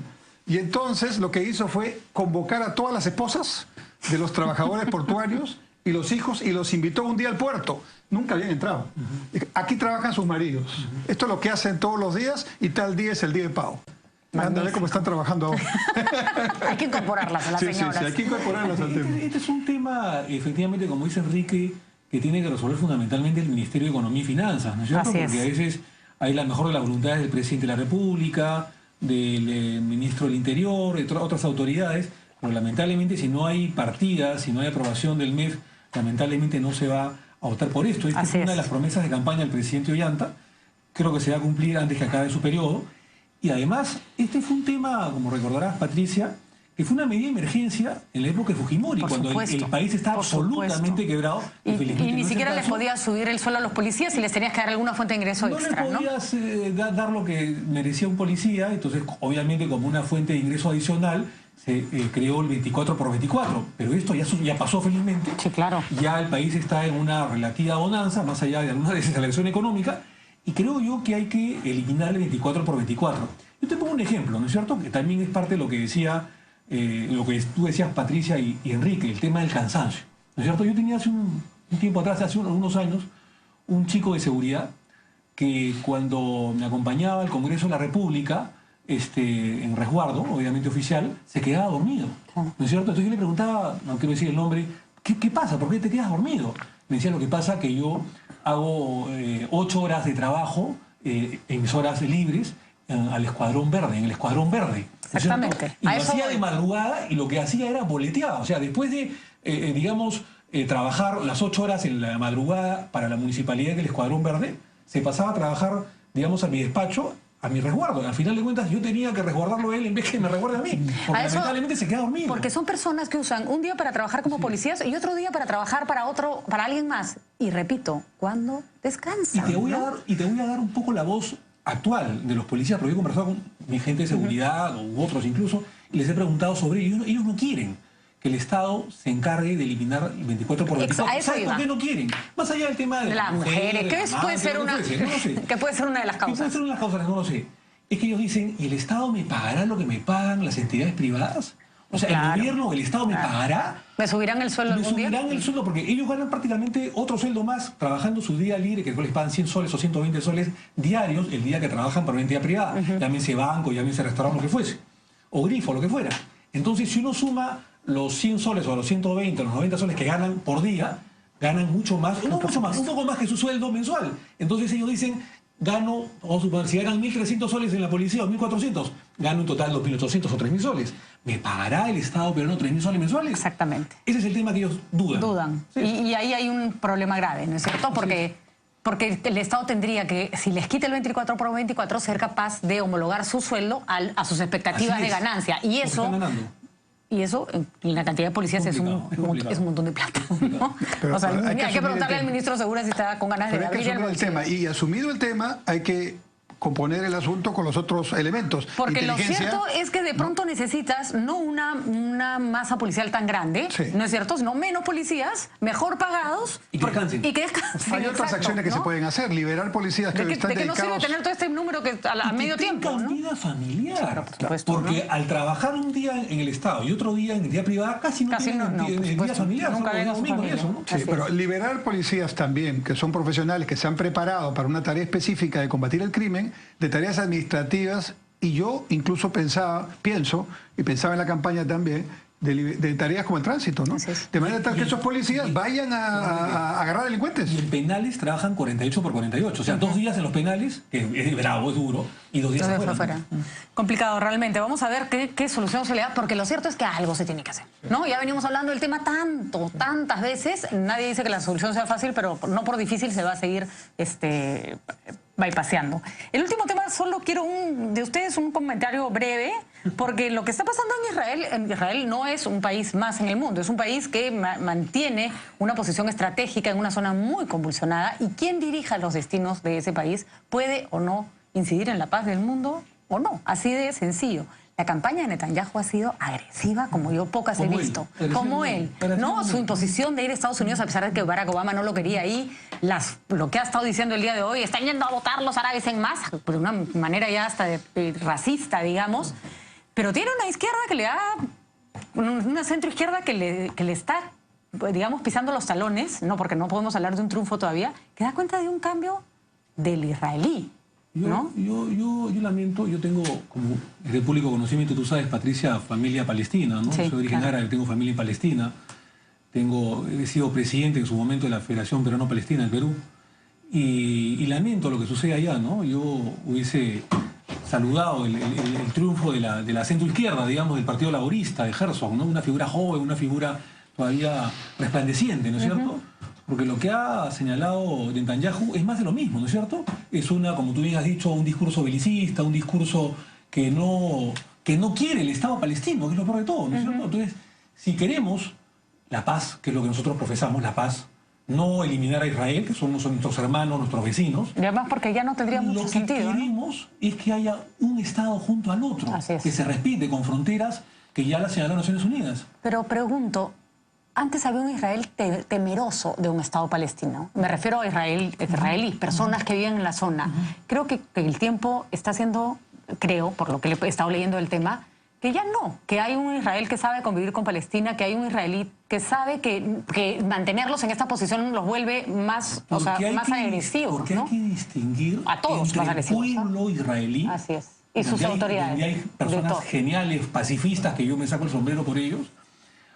Y entonces lo que hizo fue convocar a todas las esposas de los trabajadores portuarios y los hijos, y los invitó un día al puerto. Nunca habían entrado. Aquí trabajan sus maridos. Esto es lo que hacen todos los días y tal día es el día de pago. Anda a ver cómo están trabajando ahora. Hay que incorporarlas a las señoras. Sí, hay que incorporarlas al tema. Este es un tema, efectivamente, como dice Enrique, que tiene que resolver fundamentalmente el Ministerio de Economía y Finanzas, ¿no es cierto? Porque a veces hay la mejor de las voluntades del presidente de la República, del ministro del Interior, de otras autoridades, pero lamentablemente si no hay partidas, si no hay aprobación del MEF, lamentablemente no se va a votar por esto. Esta es una de las promesas de campaña del presidente Ollanta. Creo que se va a cumplir antes que acabe su periodo. Y además, este fue un tema, como recordarás, Patricia, que fue una medida de emergencia en la época de Fujimori, cuando el país estaba absolutamente quebrado. Y ni siquiera les podías subir el sueldo a los policías y les tenías que dar alguna fuente de ingreso extra, ¿no? No les podías dar lo que merecía un policía, entonces obviamente como una fuente de ingreso adicional se creó el 24 por 24, pero esto ya pasó felizmente. Sí, claro. Ya el país está en una relativa bonanza, más allá de alguna desaceleración económica, y creo yo que hay que eliminar el 24 por 24. Yo te pongo un ejemplo, ¿no es cierto? Que también es parte de lo que decía, lo que tú decías, Patricia y Enrique, el tema del cansancio, ¿no es cierto? Yo tenía hace un tiempo atrás, hace unos años, un chico de seguridad que cuando me acompañaba al Congreso de la República, en resguardo, obviamente oficial, se quedaba dormido, ¿no es cierto? Entonces yo le preguntaba, no quiero decir el nombre, ¿qué pasa? ¿Por qué te quedas dormido? Me decía, lo que pasa que yo hago 8 horas de trabajo en mis horas libres al Escuadrón Verde, en el Escuadrón Verde. Exactamente. Y lo hacía de madrugada y lo que hacía era boletear. O sea, después de, trabajar las 8 horas en la madrugada para la municipalidad del Escuadrón Verde, se pasaba a trabajar, digamos, a mi despacho, a mi resguardo. Al final de cuentas, yo tenía que resguardarlo a él en vez que me resguarde a mí. Porque lamentablemente se queda dormido. Porque son personas que usan un día para trabajar como policías y otro día para trabajar para alguien más. Y repito, ¿cuándo descansan? Y te voy a dar un poco la voz actual de los policías, porque yo he conversado con mi gente de seguridad, u otros incluso, y les he preguntado sobre ello. Ellos no quieren que el Estado se encargue de eliminar el 24 por 24. ¿Sabes por qué no quieren? Más allá del tema de las mujeres, ¿qué puede ser una de las causas? ¿Qué puede ser una de las causas? No lo sé. Es que ellos dicen, ¿y el Estado me pagará lo que me pagan las entidades privadas? O sea, ¿el gobierno o el Estado me pagará? ¿Me subirán el sueldo algún día? Me subirán el sueldo porque ellos ganan prácticamente otro sueldo más trabajando su día libre, que les pagan 100 soles o 120 soles diarios el día que trabajan para una entidad privada. Llámense banco, llámense restaurante, lo que fuese. O grifo, lo que fuera. Entonces, si uno suma los 100 soles o los 120 o los 90 soles que ganan por día, ganan mucho más, no mucho más, un poco más que su sueldo mensual. Entonces ellos dicen, gano, vamos a suponer, si ganan 1.300 soles en la policía o 1.400, gano un total de 2.800 o 3.000 soles. ¿Me pagará el Estado pero no 3.000 soles mensuales? Exactamente. Ese es el tema que ellos dudan. Sí. Y ahí hay un problema grave, ¿no es cierto? Porque el Estado tendría que, si les quita el 24 por 24, ser capaz de homologar su sueldo a sus expectativas de ganancia. Y eso... Y eso, en la cantidad de policías, es un montón de plata, ¿no? O sea, hay que preguntarle al ministro Segura si está con ganas de abrir el tema. Y asumido el tema, hay que componer el asunto con los otros elementos. Porque lo cierto es que de pronto necesitas no una masa policial tan grande, ¿no es cierto? Sino menos policías, mejor pagados y que descansen. Hay otras acciones que se pueden hacer, liberar policías que están dedicados. ¿De qué nos sirve tener todo este número que a medio tiempo? Tengan vida familiar. Porque al trabajar un día en el Estado y otro día en entidad privada, casi no tienen vida familiar. Nunca ven a su familia. Sí, pero liberar policías también, que son profesionales, que se han preparado para una tarea específica de combatir el crimen, de tareas administrativas, y yo incluso pensaba en la campaña también, de tareas como el tránsito, ¿no? De manera tal que esos policías vayan a agarrar delincuentes. Y en penales trabajan 48 por 48, o sea, 2 días en los penales, que es bravo, es duro, y 2 días afuera. Complicado realmente. Vamos a ver qué solución se le da, porque lo cierto es que algo se tiene que hacer, ¿no? Ya venimos hablando del tema tantas veces, nadie dice que la solución sea fácil, pero no por difícil se va a seguir bypaseando. El último tema, solo quiero de ustedes un comentario breve, porque lo que está pasando en Israel no es un país más en el mundo, es un país que mantiene una posición estratégica en una zona muy convulsionada, y quien dirija los destinos de ese país puede o no incidir en la paz del mundo o no, así de sencillo. La campaña de Netanyahu ha sido agresiva, como yo pocas he visto. Como él, ¿no? Su imposición de ir a Estados Unidos, a pesar de que Barack Obama no lo quería ahí, lo que ha estado diciendo el día de hoy, están yendo a votar los árabes en masa, de una manera ya hasta racista, digamos. Pero tiene una izquierda que le da, una centroizquierda que le está, digamos, pisando los talones, no, porque no podemos hablar de un triunfo todavía, que da cuenta de un cambio del israelí. ¿No? Yo lamento, yo tengo, como de público conocimiento, tú sabes, Patricia, familia palestina, ¿no? Sí, soy origen árabe, tengo familia en Palestina, he sido presidente en su momento de la Federación Peruano-Palestina del Perú, y lamento lo que sucede allá, ¿no? Yo hubiese saludado el triunfo de la centroizquierda, digamos, del Partido Laborista, de Herzog, ¿no? Una figura joven, una figura todavía resplandeciente, ¿no es cierto? Porque lo que ha señalado Netanyahu es más de lo mismo, ¿no es cierto? Es como tú bien has dicho, un discurso belicista, un discurso que no quiere el Estado palestino, que es lo peor de todo, ¿no es cierto? Entonces, si queremos la paz, que es lo que nosotros profesamos, la paz, no eliminar a Israel, que son nuestros hermanos, nuestros vecinos. Y además porque ya no tendría mucho sentido. Lo que queremos es que haya un Estado junto al otro, que se respete con fronteras que ya las señalaron Naciones Unidas. Pero pregunto, antes había un Israel temeroso de un Estado palestino. Me refiero a israelíes, personas que viven en la zona. Creo que el tiempo está haciendo, por lo que he estado leyendo del tema, que ya no, que hay un Israel que sabe convivir con Palestina, que hay un israelí que sabe que mantenerlos en esta posición los vuelve más, o sea, más agresivos. Porque ¿no? hay que distinguir a todos entre más agresivos, el pueblo israelí. Así es. Y sus autoridades. Y hay personas geniales, pacifistas, que yo me saco el sombrero por ellos.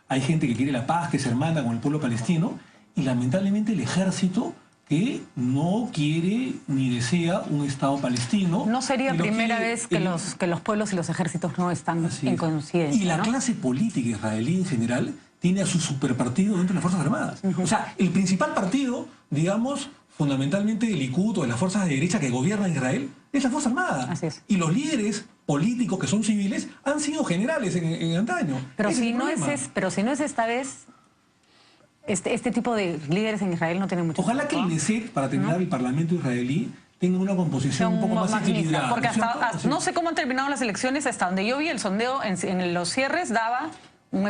Hay gente que quiere la paz, que se hermana con el pueblo palestino. Y lamentablemente el ejército que no quiere ni desea un Estado palestino. No sería primera vez que los pueblos y los ejércitos no están en coincidencia. Y la clase política israelí en general tiene a su superpartido dentro de las Fuerzas Armadas. O sea, el principal partido, digamos, fundamentalmente del Likud o de las fuerzas de derecha que gobiernan Israel, es la Fuerza Armada. Así es. Y los líderes políticos que son civiles han sido generales en antaño. Pero si no es esta vez... Este tipo de líderes en Israel no tienen mucho. Ojalá que el Knesset, para terminar, el Parlamento israelí, tenga una composición un poco más equilibrada. Porque no sé cómo han terminado las elecciones, hasta donde yo vi el sondeo en los cierres daba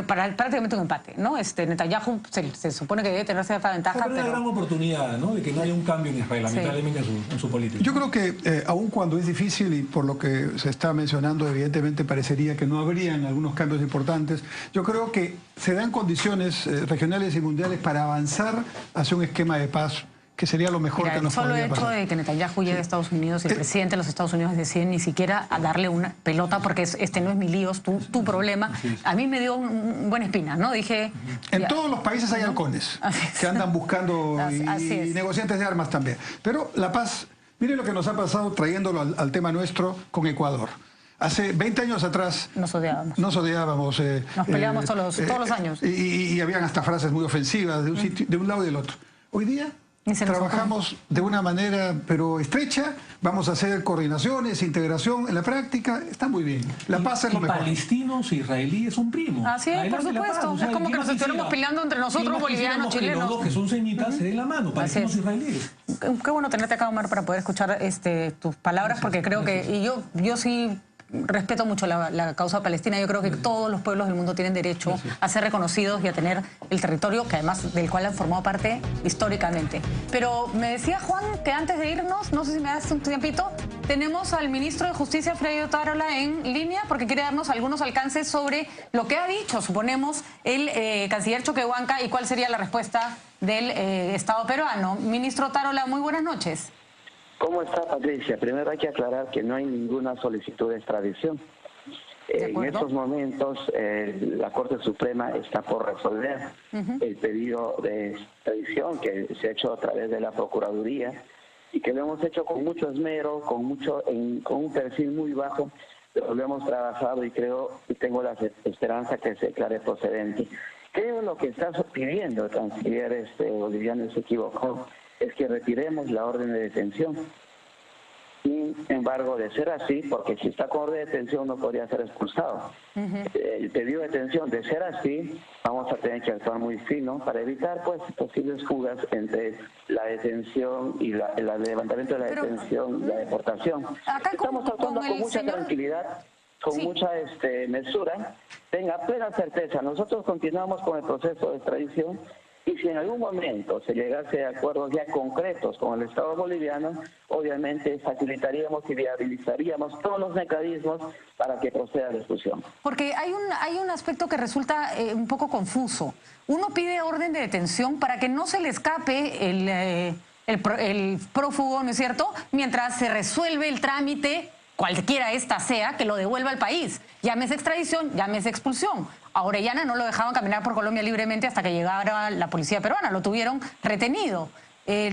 prácticamente un empate, ¿no? Netanyahu se supone que debe tener cierta ventaja. Pero una gran oportunidad, ¿no?, de que no haya un cambio en Israel, lamentablemente, en su política. Yo creo que aun cuando es difícil y por lo que se está mencionando, evidentemente parecería que no habrían algunos cambios importantes, yo creo que se dan condiciones regionales y mundiales para avanzar hacia un esquema de paz que sería lo mejor que nos podría pasar. El solo hecho de que Netanyahu llegue a Estados Unidos y el presidente de los Estados Unidos decide ni siquiera a darle una pelota porque este no es mi lío, es tu problema, a mí me dio un buena espina, ¿no? Dije... En todos los países hay halcones que andan buscando y negociantes de armas también. Pero la paz, mire lo que nos ha pasado trayéndolo al tema nuestro con Ecuador. Hace 20 años atrás... Nos odiábamos. Nos peleábamos todos los años. Y habían hasta frases muy ofensivas de un lado y del otro. Hoy día... trabajamos de una manera pero estrecha, vamos a hacer coordinaciones, integración en la práctica, está muy bien. La paz es lo mejor. Palestinos e israelíes son primos. Así es, por supuesto. Es como que nos estuviéramos peleando entre nosotros, bolivianos, chilenos. Los dos que son semitas se den la mano, palestinos e israelíes. Qué bueno tenerte acá, Omar, para poder escuchar tus palabras, porque creo que... Y yo sí... respeto mucho la causa palestina. Yo creo que todos los pueblos del mundo tienen derecho a ser reconocidos y a tener el territorio que además del cual han formado parte históricamente. Pero me decía Juan que antes de irnos, no sé si me das un tiempito, tenemos al ministro de Justicia, Freddy Otárola, en línea porque quiere darnos algunos alcances sobre lo que ha dicho, suponemos, el canciller Choquehuanca y cuál sería la respuesta del Estado peruano. Ministro Otárola, muy buenas noches. ¿Cómo está, Patricia? Primero hay que aclarar que no hay ninguna solicitud de extradición. En estos momentos la Corte Suprema está por resolver el pedido de extradición que se ha hecho a través de la Procuraduría y que lo hemos hecho con mucho esmero, con un perfil muy bajo, pero lo hemos trabajado y creo y tengo la esperanza que se declare procedente. Creo lo que está pidiendo el canciller boliviano se equivocó, es que retiremos la orden de detención. Sin embargo, de ser así, porque si está con orden de detención no podría ser expulsado. El pedido de detención, de ser así, vamos a tener que actuar muy fino para evitar pues posibles fugas entre la detención y el levantamiento de la detención y la deportación. Estamos actuando con mucha tranquilidad, con mucha mesura. Tenga plena certeza, nosotros continuamos con el proceso de extradición. Y si en algún momento se llegase a acuerdos ya concretos con el Estado boliviano, obviamente facilitaríamos y viabilizaríamos todos los mecanismos para que proceda la discusión. Porque hay un aspecto que resulta un poco confuso. Uno pide orden de detención para que no se le escape el prófugo, ¿no es cierto?, mientras se resuelve el trámite, cualquiera esta sea, que lo devuelva al país. Llámese extradición, llámese expulsión. A Orellana no lo dejaban caminar por Colombia libremente hasta que llegara la policía peruana, lo tuvieron retenido.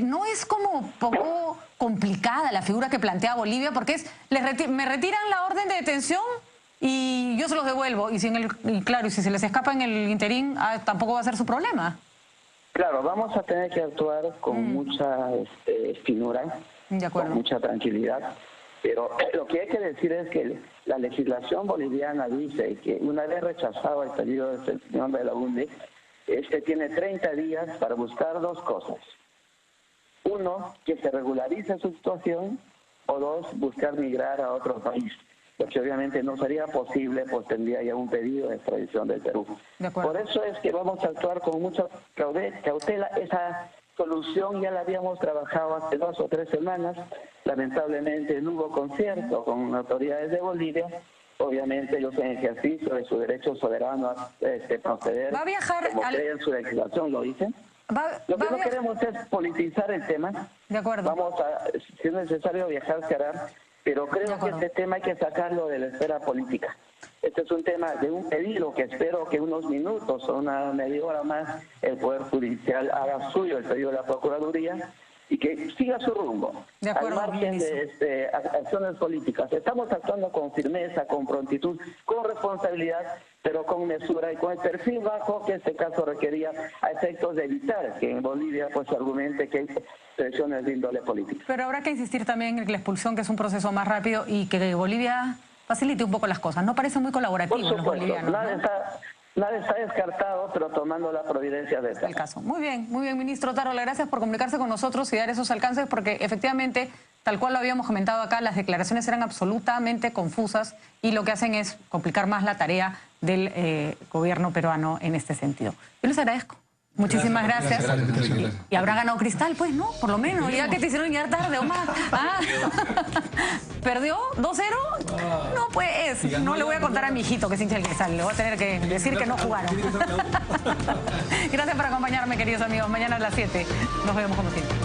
¿No es como poco complicada la figura que plantea Bolivia? Porque me retiran la orden de detención y yo se los devuelvo. Y si se les escapa en el interín, tampoco va a ser su problema. Claro, vamos a tener que actuar con mucha finura, con mucha tranquilidad. Pero lo que hay que decir es que la legislación boliviana dice que una vez rechazado el pedido del señor Belaunde, tiene 30 días para buscar dos cosas. Uno, que se regularice su situación, o dos, buscar migrar a otro país. Lo que obviamente no sería posible, pues tendría ya un pedido de extradición del Perú. Por eso es que vamos a actuar con mucha cautela. Esa solución ya la habíamos trabajado hace 2 o 3 semanas. Lamentablemente no hubo concierto con autoridades de Bolivia obviamente ellos en ejercicio de su derecho soberano a proceder. ¿Va a viajar como creen en su legislación, lo dicen? Lo que no queremos es politizar el tema. De acuerdo. Vamos a, si es necesario viajar, se hará, pero creo que este tema hay que sacarlo de la esfera política. Este es un tema de un pedido que espero que unos minutos o una media hora más el Poder Judicial haga suyo el pedido de la Procuraduría y que siga su rumbo, de acuerdo, al margen de acciones políticas. Estamos actuando con firmeza, con prontitud, con responsabilidad, pero con mesura y con el perfil bajo que este caso requería a efectos de evitar que en Bolivia pues se argumente que hay presiones de índole política. Pero habrá que insistir también en la expulsión, que es un proceso más rápido y que Bolivia facilite un poco las cosas. No parece muy colaborativo los bolivianos. Nada está descartado, pero tomando la providencia de el caso. Muy bien, ministro Tarola, gracias por comunicarse con nosotros y dar esos alcances, porque efectivamente, tal cual lo habíamos comentado acá, las declaraciones eran absolutamente confusas y lo que hacen es complicar más la tarea del gobierno peruano en este sentido. Yo les agradezco. Muchísimas gracias. Y habrá ganado Cristal, pues, ¿no? Por lo menos, ya que te hicieron llegar tarde o más. ¿Perdió 2-0? No, pues, no le voy a contar a mi hijito que es hincha del Cristal. Le voy a tener que decir que no jugaron. Gracias por acompañarme, queridos amigos. Mañana a las 7 nos vemos como siempre.